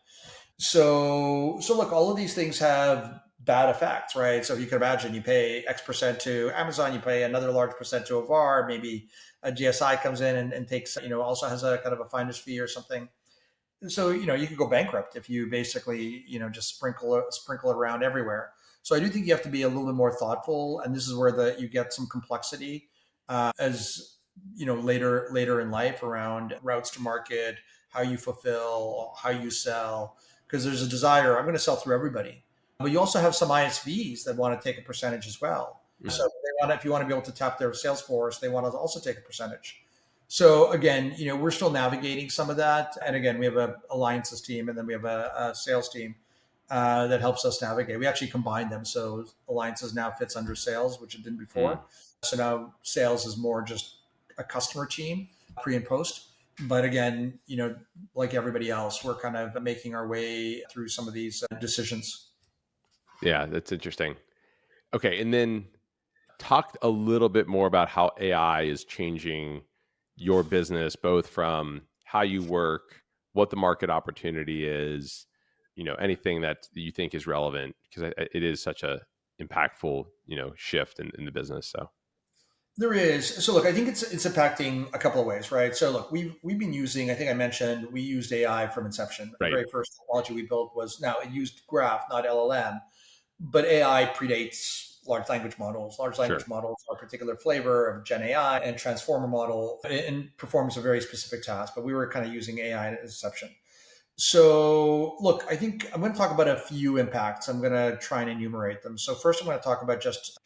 So look, all of these things have bad effects, right? So if you can imagine, you pay X percent to Amazon, you pay another large percent to a VAR, maybe a GSI comes in and takes, also has a kind of a finder's fee or something. So, you could go bankrupt if you basically, just sprinkle it around everywhere. So I do think you have to be a little bit more thoughtful. And this is where you get some complexity as, later in life around routes to market, how you fulfill, how you sell, because there's a desire, I'm going to sell through everybody. But you also have some ISVs that want to take a percentage as well. Mhm. So if you want to be able to tap their sales force, they want to also take a percentage. So again, we're still navigating some of that. And again, we have a alliances team, and then we have a sales team that helps us navigate. We actually combine them. So alliances now fits under sales, which it didn't before. Mm. So now sales is more just a customer team, pre and post. But again, like everybody else, we're kind of making our way through some of these decisions. Yeah, that's interesting. Okay, and then talk a little bit more about how AI is changing your business, both from how you work, what the market opportunity is, anything that you think is relevant, because it is such a impactful, shift in the business. So There is. So look, I think it's impacting a couple of ways, right? So look, we've been using, I think I mentioned we used AI from inception. The right, very first technology we built was, now it used graph, not LLM, but AI predates large language models. Large sure, language models are a particular flavor of Gen AI, and transformer model and performs a very specific task, but we were kind of using AI at inception. So, look, I think I'm going to talk about a few impacts. I'm going to try and enumerate them. So, first, I'm going to talk about just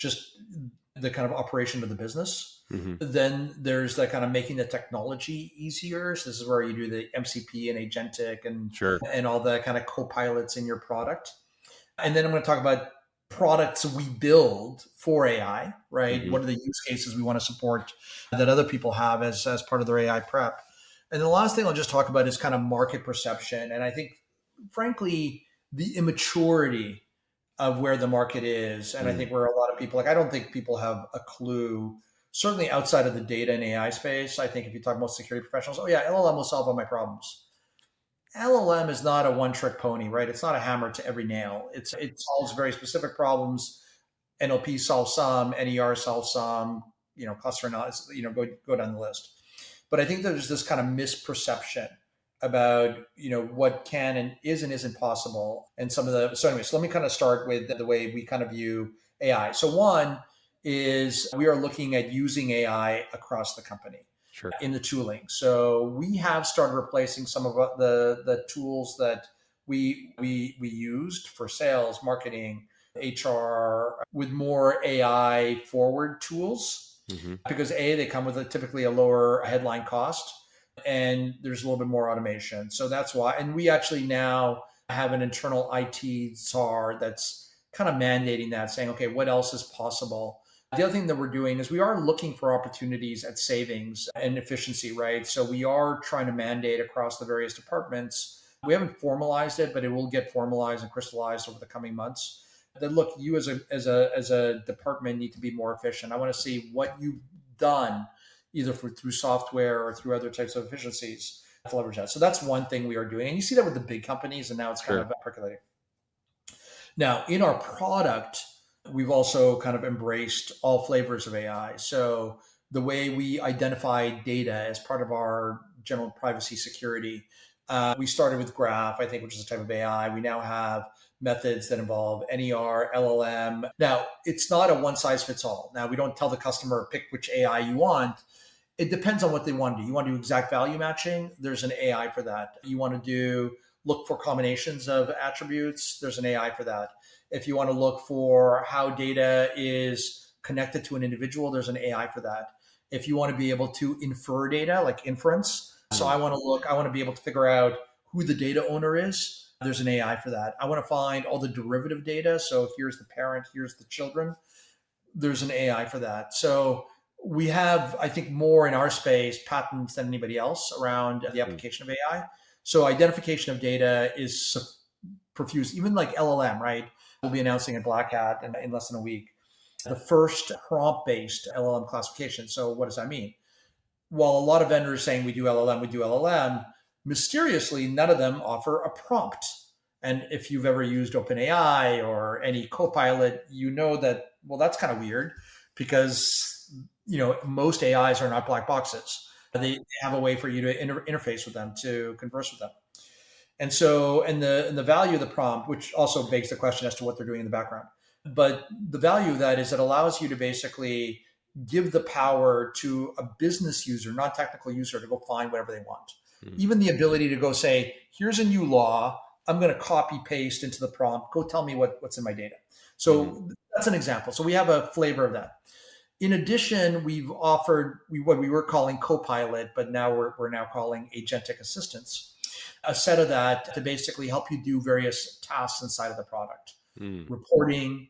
the kind of operation of the business. hmm, Then there's the kind of making the technology easier. So, this is where you do the MCP and agentic sure, and all the kind of co-pilots in your product. And then I'm going to talk about products we build for AI, right? hmm, What are the use cases we want to support that other people have as part of their AI prep? And the last thing I'll just talk about is kind of market perception. And I think, frankly, the immaturity of where the market is. And I mm, think where a lot of people, like, I don't think people have a clue, certainly outside of the data and AI space. I think if you talk about security professionals, oh, yeah, LLM will solve all my problems. LLM is not a one trick pony, right? It's not a hammer to every nail. It solves very specific problems. NLP solves some, NER solves some, cluster analysis, go down the list. But I think there's this kind of misperception about, what can and isn't possible. And so anyway, so let me kind of start with the way we kind of view AI. So one is we are looking at using AI across the company sure, in the tooling. So we have started replacing some of the tools that we used for sales, marketing, HR with more AI forward tools, hmm, because they come with typically a lower headline cost, and there's a little bit more automation. So that's why. And we actually now have an internal IT czar that's kind of mandating that, saying, okay, what else is possible? The other thing that we're doing is we are looking for opportunities at savings and efficiency, right? So we are trying to mandate across the various departments We haven't formalized it, but it will get formalized and crystallized over the coming months. That look, you as a department need to be more efficient. I want to see what you've done, either through software or through other types of efficiencies to leverage that. So that's one thing we are doing, and you see that with the big companies, and now it's kind Sure. of percolating. Now, in our product, we've also kind of embraced all flavors of AI. So the way we identify data as part of our general privacy security, we started with Graph, I think, which is a type of AI. We now have methods that involve NER, LLM. Now, it's not a one size fits all. Now, we don't tell the customer, pick which AI you want. It depends on what they want to do. You want to do exact value matching? There's an AI for that. You want to do look for combinations of attributes? There's an AI for that. If you want to look for how data is connected to an individual, there's an AI for that. If you want to be able to infer data, like inference, so I want to be able to figure out who the data owner is. There's an AI for that. I want to find all the derivative data. So here's the parent, here's the children. There's an AI for that. So we have, I think, more in our space patents than anybody else around the application of AI. So identification of data is profuse, even like LLM, right? We'll be announcing at Black Hat in less than a week the first prompt-based LLM classification. So what does that mean? While a lot of vendors saying we do LLM, mysteriously, none of them offer a prompt. And if you've ever used OpenAI or any Copilot, you know that, well, that's kind of weird because, most AIs are not black boxes. They have a way for you to interface with them, to converse with them. And so, and the value of the prompt, which also begs the question as to what they're doing in the background. But the value of that is it allows you to basically give the power to a business user, non-technical user, to go find whatever they want. Even the ability to go say, here's a new law, I'm going to copy paste into the prompt, go tell me what's in my data. So that's an example. So we have a flavor of that. In addition, we've offered what we were calling Copilot, but now we're now calling agentic assistance, a set of that to basically help you do various tasks inside of the product. Reporting,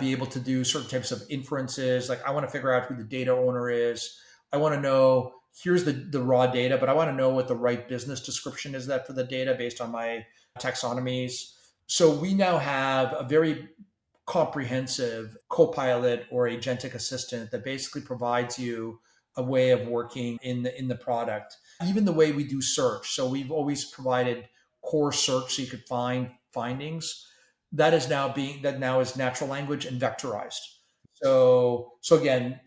be able to do certain types of inferences. Like I want to figure out who the data owner is. I want to know, here's the raw data, but I want to know what the right business description is that for the data based on my taxonomies. So we now have a very comprehensive Copilot or agentic assistant that basically provides you a way of working in the product. Even the way we do search. So we've always provided core search so you could find findings. That is now is natural language and vectorized. So again,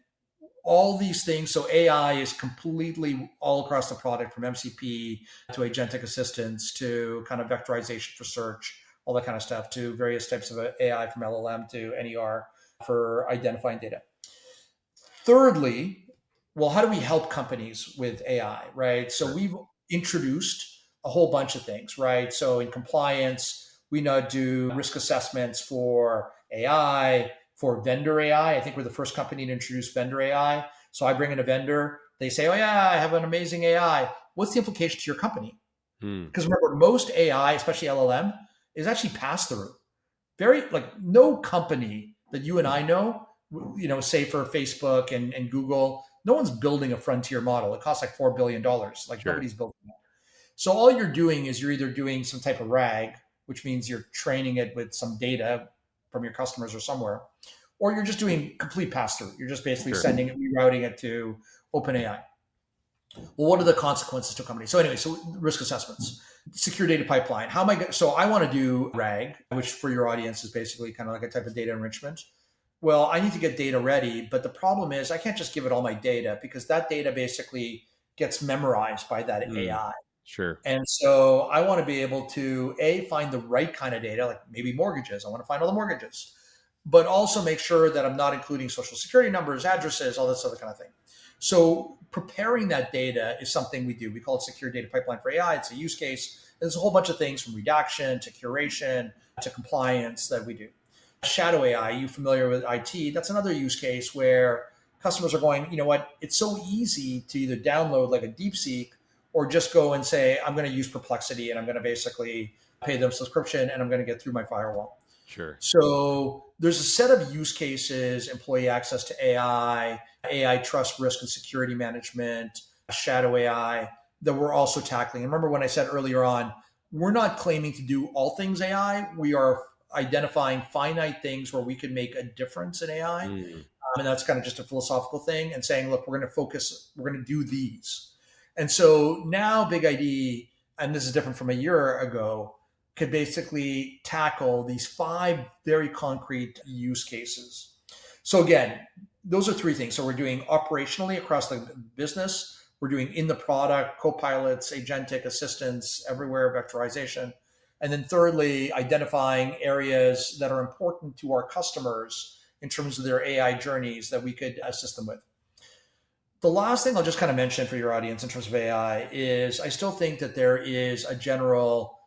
all these things. So AI is completely all across the product, from MCP to agentic assistance to kind of vectorization for search, all that kind of stuff, to various types of AI from LLM to NER for identifying data. Thirdly, well, how do we help companies with AI, right? So we've introduced a whole bunch of things, right? So in compliance, we now do risk assessments for AI, for vendor AI. I think we're the first company to introduce vendor AI. So I bring in a vendor, they say, oh yeah, I have an amazing AI. What's the implication to your company? Because remember, most AI, especially LLM, is actually pass through. No company that you and I know, say for Facebook and Google, no one's building a frontier model. It costs like $4 billion. Nobody's building that. So all you're doing is you're either doing some type of RAG, which means you're training it with some data from your customers or somewhere, or you're just doing complete pass through. You're just basically sending it, rerouting it to OpenAI. Well, what are the consequences to a company? So anyway, so risk assessments, secure data pipeline. How am I? So I want to do RAG, which for your audience is basically kind of like a type of data enrichment. Well, I need to get data ready, but the problem is I can't just give it all my data because that data basically gets memorized by that AI. Sure. And so I want to be able to find the right kind of data, like maybe mortgages. I want to find all the mortgages, but also make sure that I'm not including social security numbers, addresses, all this other kind of thing. So preparing that data is something we do. We call it secure data pipeline for AI. It's a use case. There's a whole bunch of things from redaction to curation to compliance that we do. Shadow AI, you familiar with IT? That's another use case where customers are going, you know what? It's so easy to either download like a DeepSeek or just go and say, I'm going to use Perplexity and I'm going to basically pay them subscription and I'm going to get through my firewall. Sure. So there's a set of use cases, employee access to AI, AI trust, risk, and security management, shadow AI that we're also tackling. And remember when I said earlier on, we're not claiming to do all things AI. We are identifying finite things where we can make a difference in AI. Mm, And that's kind of just a philosophical thing and saying, look, we're going to focus, we're going to do these. And so now BigID, and this is different from a year ago, could basically tackle these 5 very concrete use cases. So again, those are 3 things. So we're doing operationally across the business, we're doing in the product, co-pilots, agentic assistants, everywhere, vectorization. And then thirdly, identifying areas that are important to our customers in terms of their AI journeys that we could assist them with. The last thing I'll just kind of mention for your audience in terms of AI is I still think that there is a general,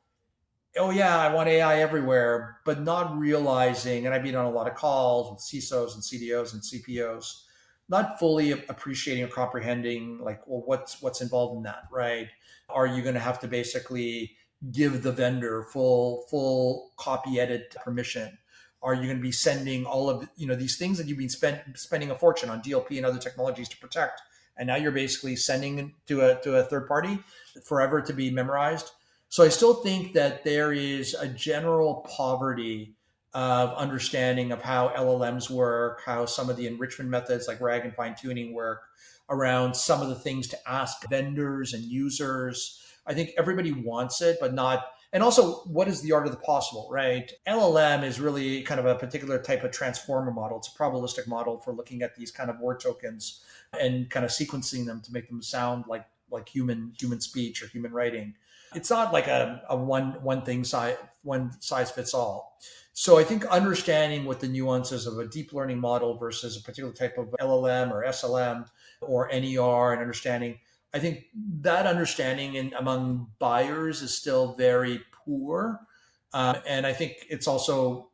oh yeah, I want AI everywhere, but not realizing, and I've been on a lot of calls with CISOs and CDOs and CPOs, not fully appreciating or comprehending like, well, what's involved in that, right? Are you going to have to basically give the vendor full copy edit permission? Are you going to be sending all of these things that you've been spending a fortune on DLP and other technologies to protect, and now you're basically sending to a third party forever to be memorized? So I still think that there is a general poverty of understanding of how LLMs work, how some of the enrichment methods like RAG and fine tuning work, around some of the things to ask vendors and users. I think everybody wants it, but not. And also, what is the art of the possible, right? LLM is really kind of a particular type of transformer model. It's a probabilistic model for looking at these kind of word tokens and kind of sequencing them to make them sound like human speech or human writing. It's not like a one size fits all. So I think understanding what the nuances of a deep learning model versus a particular type of LLM or SLM or NER, and understanding, I think that understanding among buyers is still very poor. And I think it's also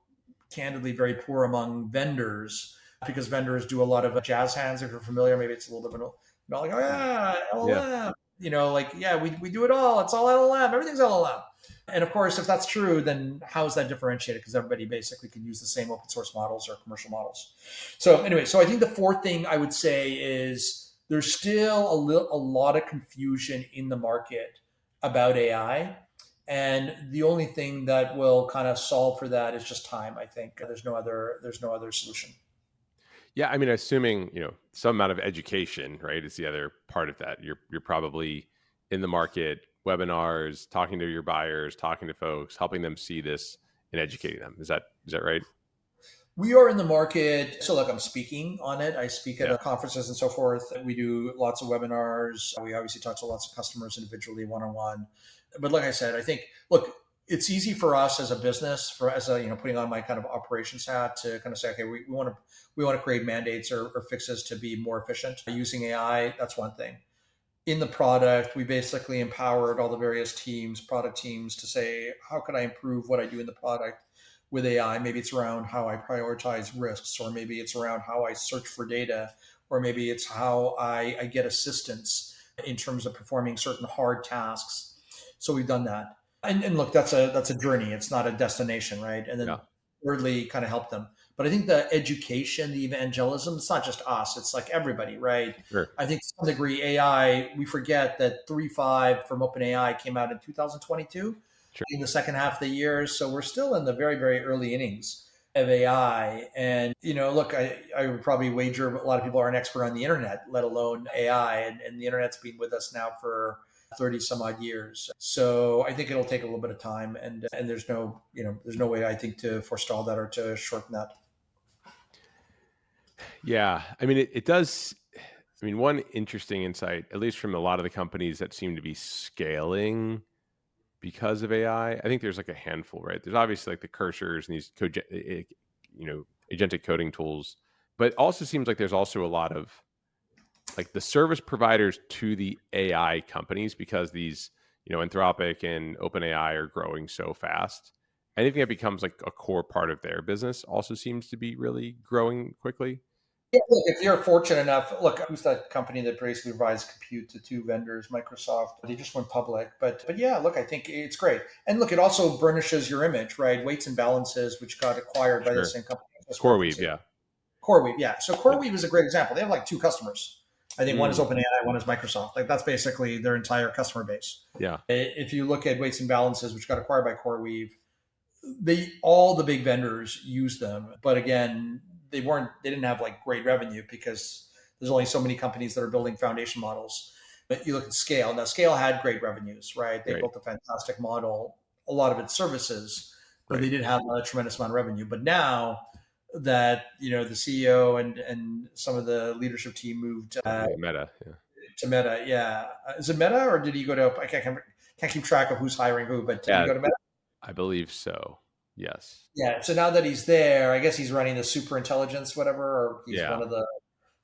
candidly very poor among vendors, because vendors do a lot of jazz hands. If you're familiar, maybe it's a little bit of like, oh yeah, yeah, LLM, like, yeah, we do it all. It's all LLM. Everything's LLM. And of course, if that's true, then how is that differentiated? Because everybody basically can use the same open source models or commercial models. So anyway, so I think the fourth thing I would say is there's still a lot of confusion in the market about AI. And the only thing that will kind of solve for that is just time. I think there's no other solution. yeah. I mean, assuming some amount of education, right, is the other part of that. You're probably in the market, webinars, talking to your buyers, talking to folks, helping them see this and educating them. Is that right? We are in the market. So, look, I'm speaking on it. I speak Yeah, at conferences and so forth. We do lots of webinars. We obviously talk to lots of customers individually, one on one. But like I said, I think, look, it's easy for us as a business, putting on my kind of operations hat, to kind of say, okay, we want to create mandates or fixes to be more efficient using AI. That's one thing. In the product, we basically empowered all the various teams, product teams, to say, how can I improve what I do in the product with AI? Maybe it's around how I prioritize risks, or maybe it's around how I search for data, or maybe it's how I get assistance in terms of performing certain hard tasks. So we've done that. And look, that's a journey. It's not a destination, right? And then yeah, thirdly, kind of help them. But I think the education, the evangelism, it's not just us, it's like everybody, right? sure, I think to some degree, AI, we forget that 3.5 from OpenAI came out in 2022, sure. in the second half of the year. So we're still in the very, very early innings of AI. And, look, I would probably wager a lot of people aren't expert on the internet, let alone AI. And the internet's been with us now for 30 some odd years. So I think it'll take a little bit of time. And there's no way, I think, to forestall that or to shorten that. Yeah, I mean, it does. I mean, one interesting insight, at least from a lot of the companies that seem to be scaling because of AI, I think there's like a handful, right? There's obviously like the cursors and these agentic coding tools, but also seems like there's also a lot of like the service providers to the AI companies, because these, Anthropic and OpenAI are growing so fast. Anything that becomes like a core part of their business also seems to be really growing quickly. Yeah, look, if you're fortunate enough, look, who's that company that basically provides compute to 2 vendors, Microsoft? They just went public, but yeah, look, I think it's great. And look, it also burnishes your image, right? Weights and Balances, which got acquired by the Sure. same company I just CoreWeave, referenced. yeah. CoreWeave, yeah. So Yeah. CoreWeave is a great example. They have like 2 customers. I think one is Mm, OpenAI, one is Microsoft. Like that's basically their entire customer base. yeah. If you look at Weights and Balances, which got acquired by CoreWeave, they all the big vendors use them, but again, they didn't have like great revenue because there's only so many companies that are building foundation models. But you look at Scale. Now, Scale had great revenues, right? They Right. built a fantastic model, a lot of its services, but Right. they didn't have a tremendous amount of revenue. But now that the CEO and some of the leadership team moved Yeah. Meta. Yeah. to Meta, yeah, is it Meta or did he go to? I can't keep track of who's hiring who, but did he Yeah. go to Meta? I believe so. Yes. Yeah. So now that he's there, I guess he's running the super intelligence, whatever, or he's Yeah. one of the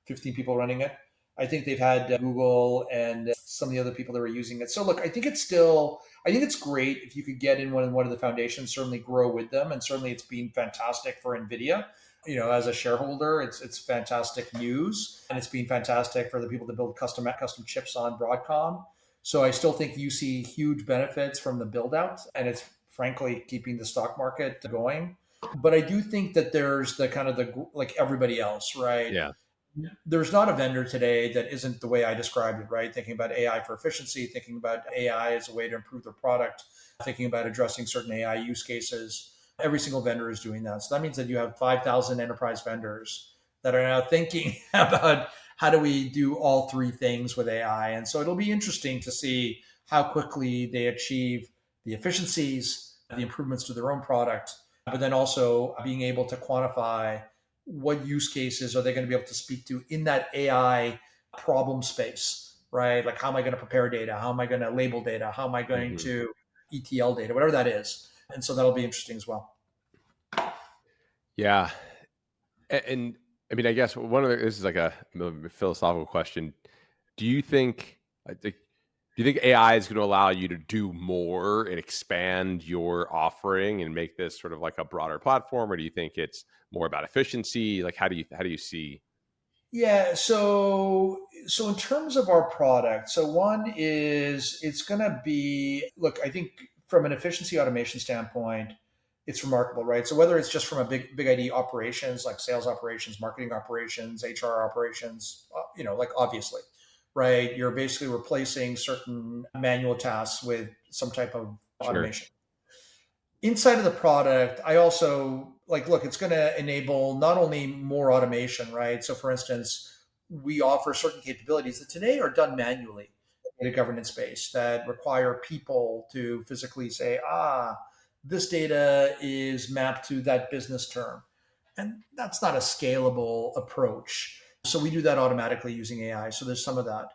15 people running it. I think they've had Google and some of the other people that were using it. So look, I think it's great if you could get in one of the foundations, certainly grow with them. And certainly it's been fantastic for NVIDIA. As a shareholder, it's fantastic news. And it's been fantastic for the people that build custom chips on Broadcom. So I still think you see huge benefits from the build out. And it's frankly keeping the stock market going. But I do think that there's the kind of the like everybody else, right? Yeah. There's not a vendor today that isn't the way I described it, right? Thinking about AI for efficiency, thinking about AI as a way to improve their product, thinking about addressing certain AI use cases. Every single vendor is doing that. So that means that you have 5,000 enterprise vendors that are now thinking about how do we do all three things with AI. And so it'll be interesting to see how quickly they achieve the efficiencies, the improvements to their own product, but then also being able to quantify what use cases are they going to be able to speak to in that AI problem space, right? Like, how am I going to prepare data? How am I going to label data? How am I going Hmm. to ETL data? Whatever that is. And so that'll be interesting as well. Yeah. And I mean, I guess this is like a philosophical question. Do you think, do you think AI is going to allow you to do more and expand your offering and make this sort of like a broader platform, or do you think it's more about efficiency? Like, how do you see? Yeah, so in terms of our product, so one is it's going to be look, I think from an efficiency automation standpoint, it's remarkable, right? So whether it's just from a big ID operations like sales operations, marketing operations, HR operations, like obviously, right? You're basically replacing certain manual tasks with some type of Sure. automation inside of the product. I also like look, it's going to enable not only more automation, right? So for instance, we offer certain capabilities that today are done manually in a governance space that require people to physically say, this data is mapped to that business term, and that's not a scalable approach. So we do that automatically using AI. So there's some of that.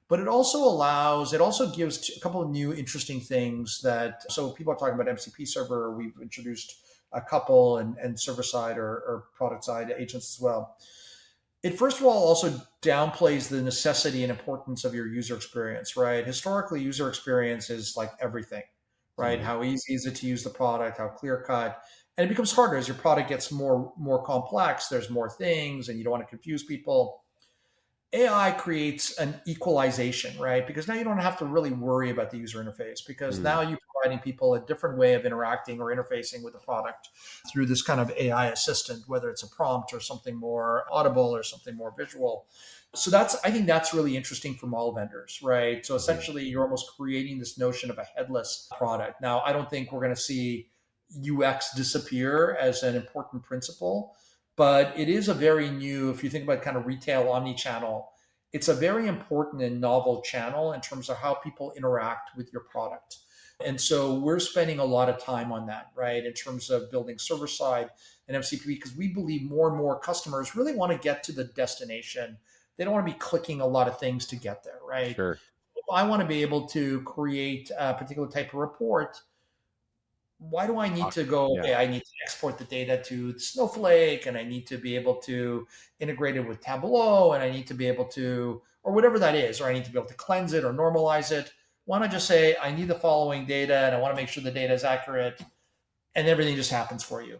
But it also gives a couple of new interesting things that, so people are talking about MCP server. We've introduced a couple and server side or product side agents as well. It first of all also downplays the necessity and importance of your user experience, right? Historically, user experience is like everything, right? Mhm. How easy is it to use the product? How clear cut? And it becomes harder as your product gets more complex. There's more things, and you don't want to confuse people. AI creates an equalization, right? Because now you don't have to really worry about the user interface because Mm. now you're providing people a different way of interacting or interfacing with the product through this kind of AI assistant, whether it's a prompt or something more audible or something more visual. So I think that's really interesting from all vendors, right? So Mhm. essentially you're almost creating this notion of a headless product. Now, I don't think we're going to see UX disappear as an important principle, but it is a very new, if you think about kind of retail omni-channel, it's a very important and novel channel in terms of how people interact with your product. And so we're spending a lot of time on that, right? In terms of building server side and MCP, because we believe more and more customers really want to get to the destination. They don't want to be clicking a lot of things to get there, right? Sure. If I want to be able to create a particular type of report, why do I need Talk. to go, Yeah. okay, I need to export the data to Snowflake and I need to be able to integrate it with Tableau and I need to be able to, or whatever that is, or I need to be able to cleanse it or normalize it. Why not just say, I need the following data and I want to make sure the data is accurate and everything just happens for you?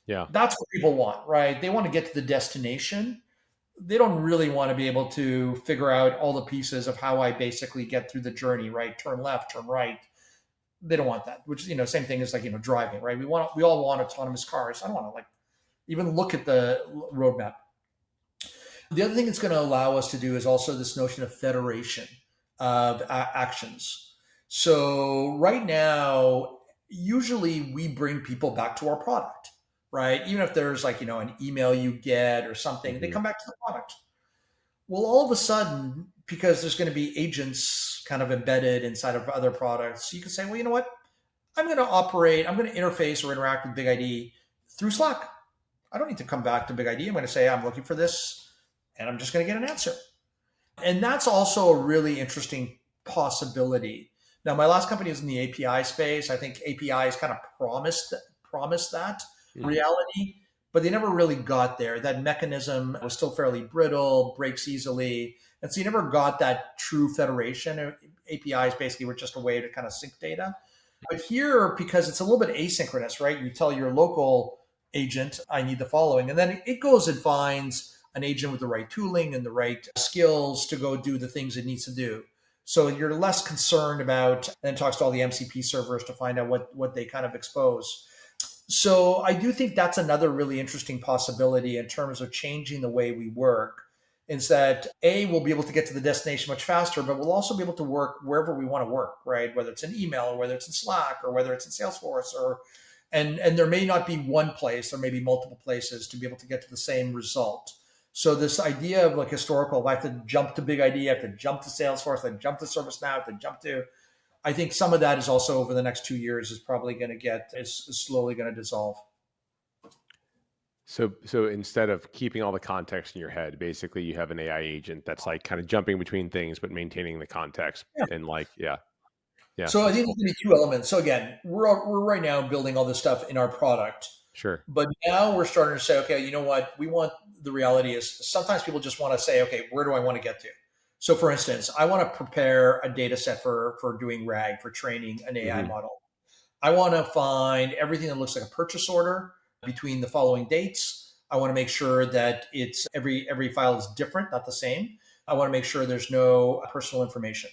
Yeah. That's what people want, right? They want to get to the destination. They don't really want to be able to figure out all the pieces of how I basically get through the journey, right? Turn left, turn right. They don't want that, which same thing as like driving, right? We all want autonomous cars. I don't want to like even look at the roadmap. The other thing it's going to allow us to do is also this notion of federation of actions. So right now, usually we bring people back to our product, right? Even if there's like, an email you get or something, they Hmm. come back to the product. Well, all of a sudden, because there's going to be agents kind of embedded inside of other products, you can say, well, you know what? I'm going to interface or interact with BigID through Slack. I don't need to come back to BigID. I'm going to say, I'm looking for this, and I'm just going to get an answer. And that's also a really interesting possibility. Now, my last company was in the API space. I think APIs kind of promised that Hmm. reality, but they never really got there. That mechanism was still fairly brittle, breaks easily, and so you never got that true federation. APIs basically were just a way to kind of sync data. But here, because it's a little bit asynchronous, right? You tell your local agent, I need the following. And then it goes and finds an agent with the right tooling and the right skills to go do the things it needs to do. So you're less concerned about, and talks to all the MCP servers to find out what they kind of expose. So I do think that's another really interesting possibility in terms of changing the way we work. Is that A, we'll be able to get to the destination much faster, but we'll also be able to work wherever we want to work, right? Whether it's in email or whether it's in Slack or whether it's in Salesforce or and there may not be one place, there may be multiple places to be able to get to the same result. So this idea of like historical, if I have to jump to BigID, I have to jump to Salesforce, I have to jump to ServiceNow, I have to jump to I think some of that is also over the next 2 years is probably going to is slowly going to dissolve. So instead of keeping all the context in your head, basically you have an AI agent that's like kind of jumping between things, but maintaining the context. Yeah. And like, yeah, yeah, So I that's think cool. there's going to be two elements. So again, we're right now building all this stuff in our product, Sure. but now we're starting to say, okay, you know what? We want the reality is sometimes people just want to say, okay, where do I want to get to? So for instance, I want to prepare a data set for doing RAG for training an AI Hmm. model. I want to find everything that looks like a purchase order between the following dates. I want to make sure that it's every file is different, not the same. I want to make sure there's no personal information.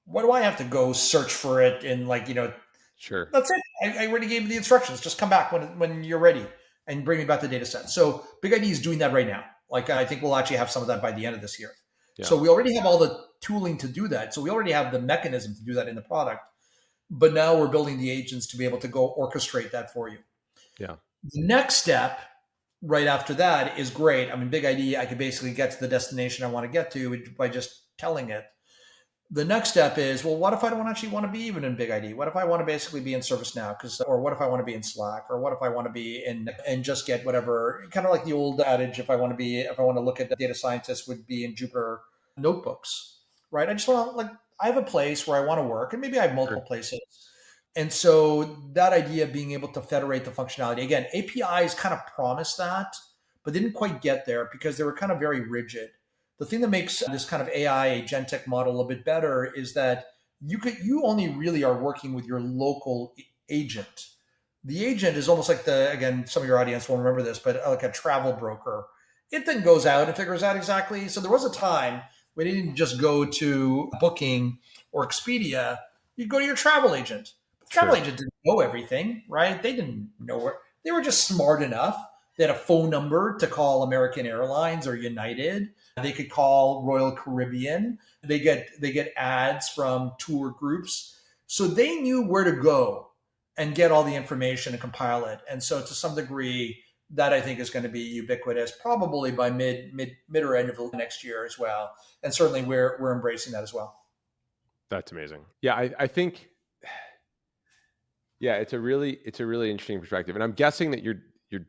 What do I have to go search for it and Sure. that's it. I already gave you the instructions. Just come back when you're ready and bring me back the data set. So BigID is doing that right now. Like I think we'll actually have some of that by the end of this year. Yeah. So we already have all the tooling to do that. So we already have the mechanism to do that in the product. But now we're building the agents to be able to go orchestrate that for you. Yeah. The next step right after that is great. I mean, BigID, I could basically get to the destination I want to get to by just telling it. The next step is, well, what if I don't actually want to be even in BigID? What if I want to basically be in ServiceNow? Or what if I want to be in Slack? Or what if I want to be in and just get whatever? Kind of like the old adage, if I want to look at data scientists, would be in Jupyter notebooks, right? I just want to I have a place where I want to work, and maybe I have multiple Sure. places. And so that idea of being able to federate the functionality again, APIs kind of promised that, but didn't quite get there because they were kind of very rigid. The thing that makes this kind of AI agentic model a bit better is that you only really are working with your local agent. The agent is almost like again, some of your audience won't remember this, but like a travel broker. It then goes out and figures out exactly. So there was a time when you didn't just go to Booking or Expedia, you'd go to your travel agent. The travel Sure. agent didn't know everything, right? They didn't know where they were just smart enough. They had a phone number to call American Airlines or United. They could call Royal Caribbean. They get ads from tour groups. So they knew where to go and get all the information and compile it. And so to some degree, that I think is going to be ubiquitous, probably by mid or end of the next year as well. And certainly we're embracing that as well. That's amazing. Yeah. I think, yeah, it's a really interesting perspective. And I'm guessing that you're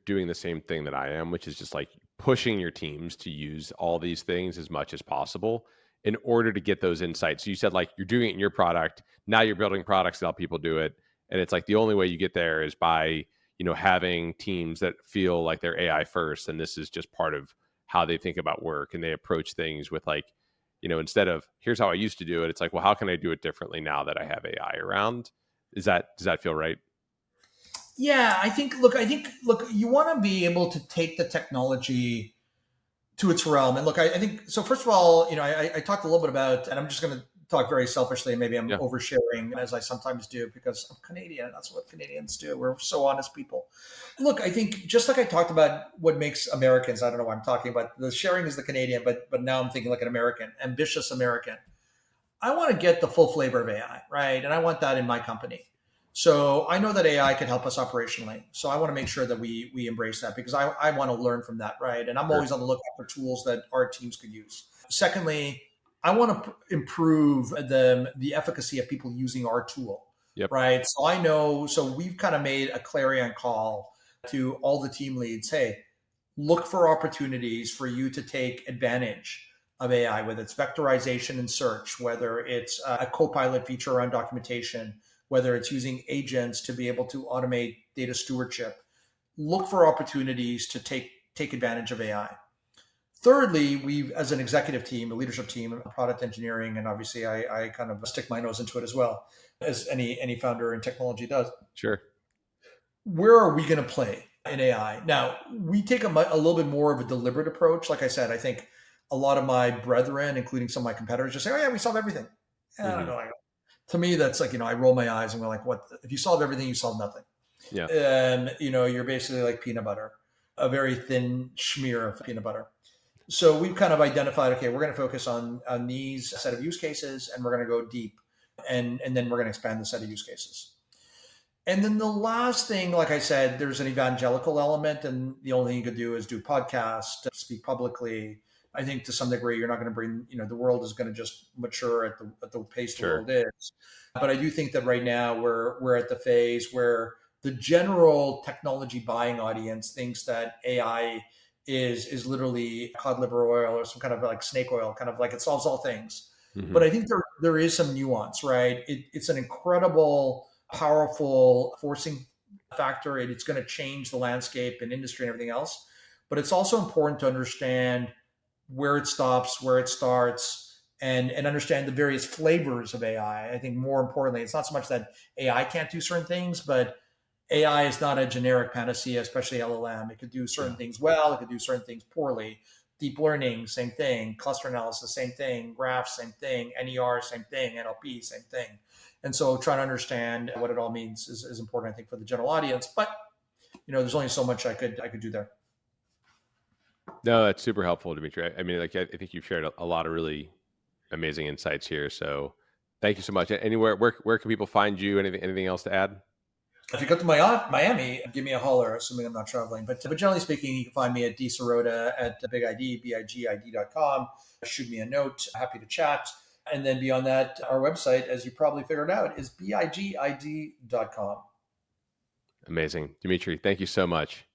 doing the same thing that I am, which is just like pushing your teams to use all these things as much as possible in order to get those insights. So you said like you're doing it in your product. Now you're building products to help people do it. And it's like the only way you get there is by, having teams that feel like they're AI first. And this is just part of how they think about work and they approach things with like, instead of here's how I used to do it, it's like, well, how can I do it differently now that I have AI around? Does that feel right? Yeah, I think you want to be able to take the technology to its realm. And look, I think so. First of all, I talked a little bit about, and I'm just going to talk very selfishly. Maybe I'm Yeah. oversharing as I sometimes do because I'm Canadian. That's what Canadians do. We're so honest people. Look, I think just like I talked about what makes Americans, I don't know why I'm talking about the sharing is the Canadian, but now I'm thinking like an American, ambitious American. I want to get the full flavor of AI, right? And I want that in my company. So I know that AI can help us operationally. So I want to make sure that we embrace that because I want to learn from that, right? And I'm Sure. always on the lookout for tools that our teams could use. Secondly, I want to improve the efficacy of people using our tool, Yep. right? So I know, so we've kind of made a clarion call to all the team leads. Hey, look for opportunities for you to take advantage of AI, whether it's vectorization and search, whether it's a co-pilot feature around documentation, whether it's using agents to be able to automate data stewardship. Look for opportunities to take advantage of AI. Thirdly, we, as an executive team, a leadership team, product engineering, and obviously I kind of stick my nose into it as well, as any founder in technology does. Sure. Where are we going to play in AI? Now, we take a little bit more of a deliberate approach. Like I said, I think a lot of my brethren, including some of my competitors, just say, "Oh yeah, we solve everything." I don't Hmm. know. To me, that's like, I roll my eyes and we're like, "What? If you solve everything, you solve nothing." Yeah. And you're basically like peanut butter, a very thin smear of peanut butter. So we've kind of identified, okay, we're going to focus on these set of use cases, and we're going to go deep, and then we're going to expand the set of use cases. And then the last thing, like I said, there's an evangelical element, and the only thing you could do is do podcasts, speak publicly. I think to some degree, you're not going to bring, the world is going to just mature at the pace the Sure. world is. But I do think that right now we're at the phase where the general technology buying audience thinks that AI is literally cod liver oil or some kind of like snake oil, kind of like it solves all things. Hmm. But I think there is some nuance, right? It's an incredible, powerful forcing factor. It's going to change the landscape and industry and everything else. But it's also important to understand where it stops, where it starts, and understand the various flavors of AI. I think more importantly, it's not so much that AI can't do certain things, but AI is not a generic panacea, especially LLM. It could do certain Yeah. things well, it could do certain things poorly. Deep learning, same thing. Cluster analysis, same thing. Graphs, same thing. NER, same thing. NLP, same thing. And so trying to understand what it all means is important, I think, for the general audience. But there's only so much I could do there. No, that's super helpful, Dimitri. I mean, like, I think you've shared a lot of really amazing insights here. So thank you so much. Anywhere, where can people find you? Anything else to add? If you go to Miami, give me a holler, assuming I'm not traveling. But generally speaking, you can find me at dsirota at BigID, BIGID.com. Shoot me a note. Happy to chat. And then beyond that, our website, as you probably figured out, is BIGID.com. Amazing. Dimitri, thank you so much.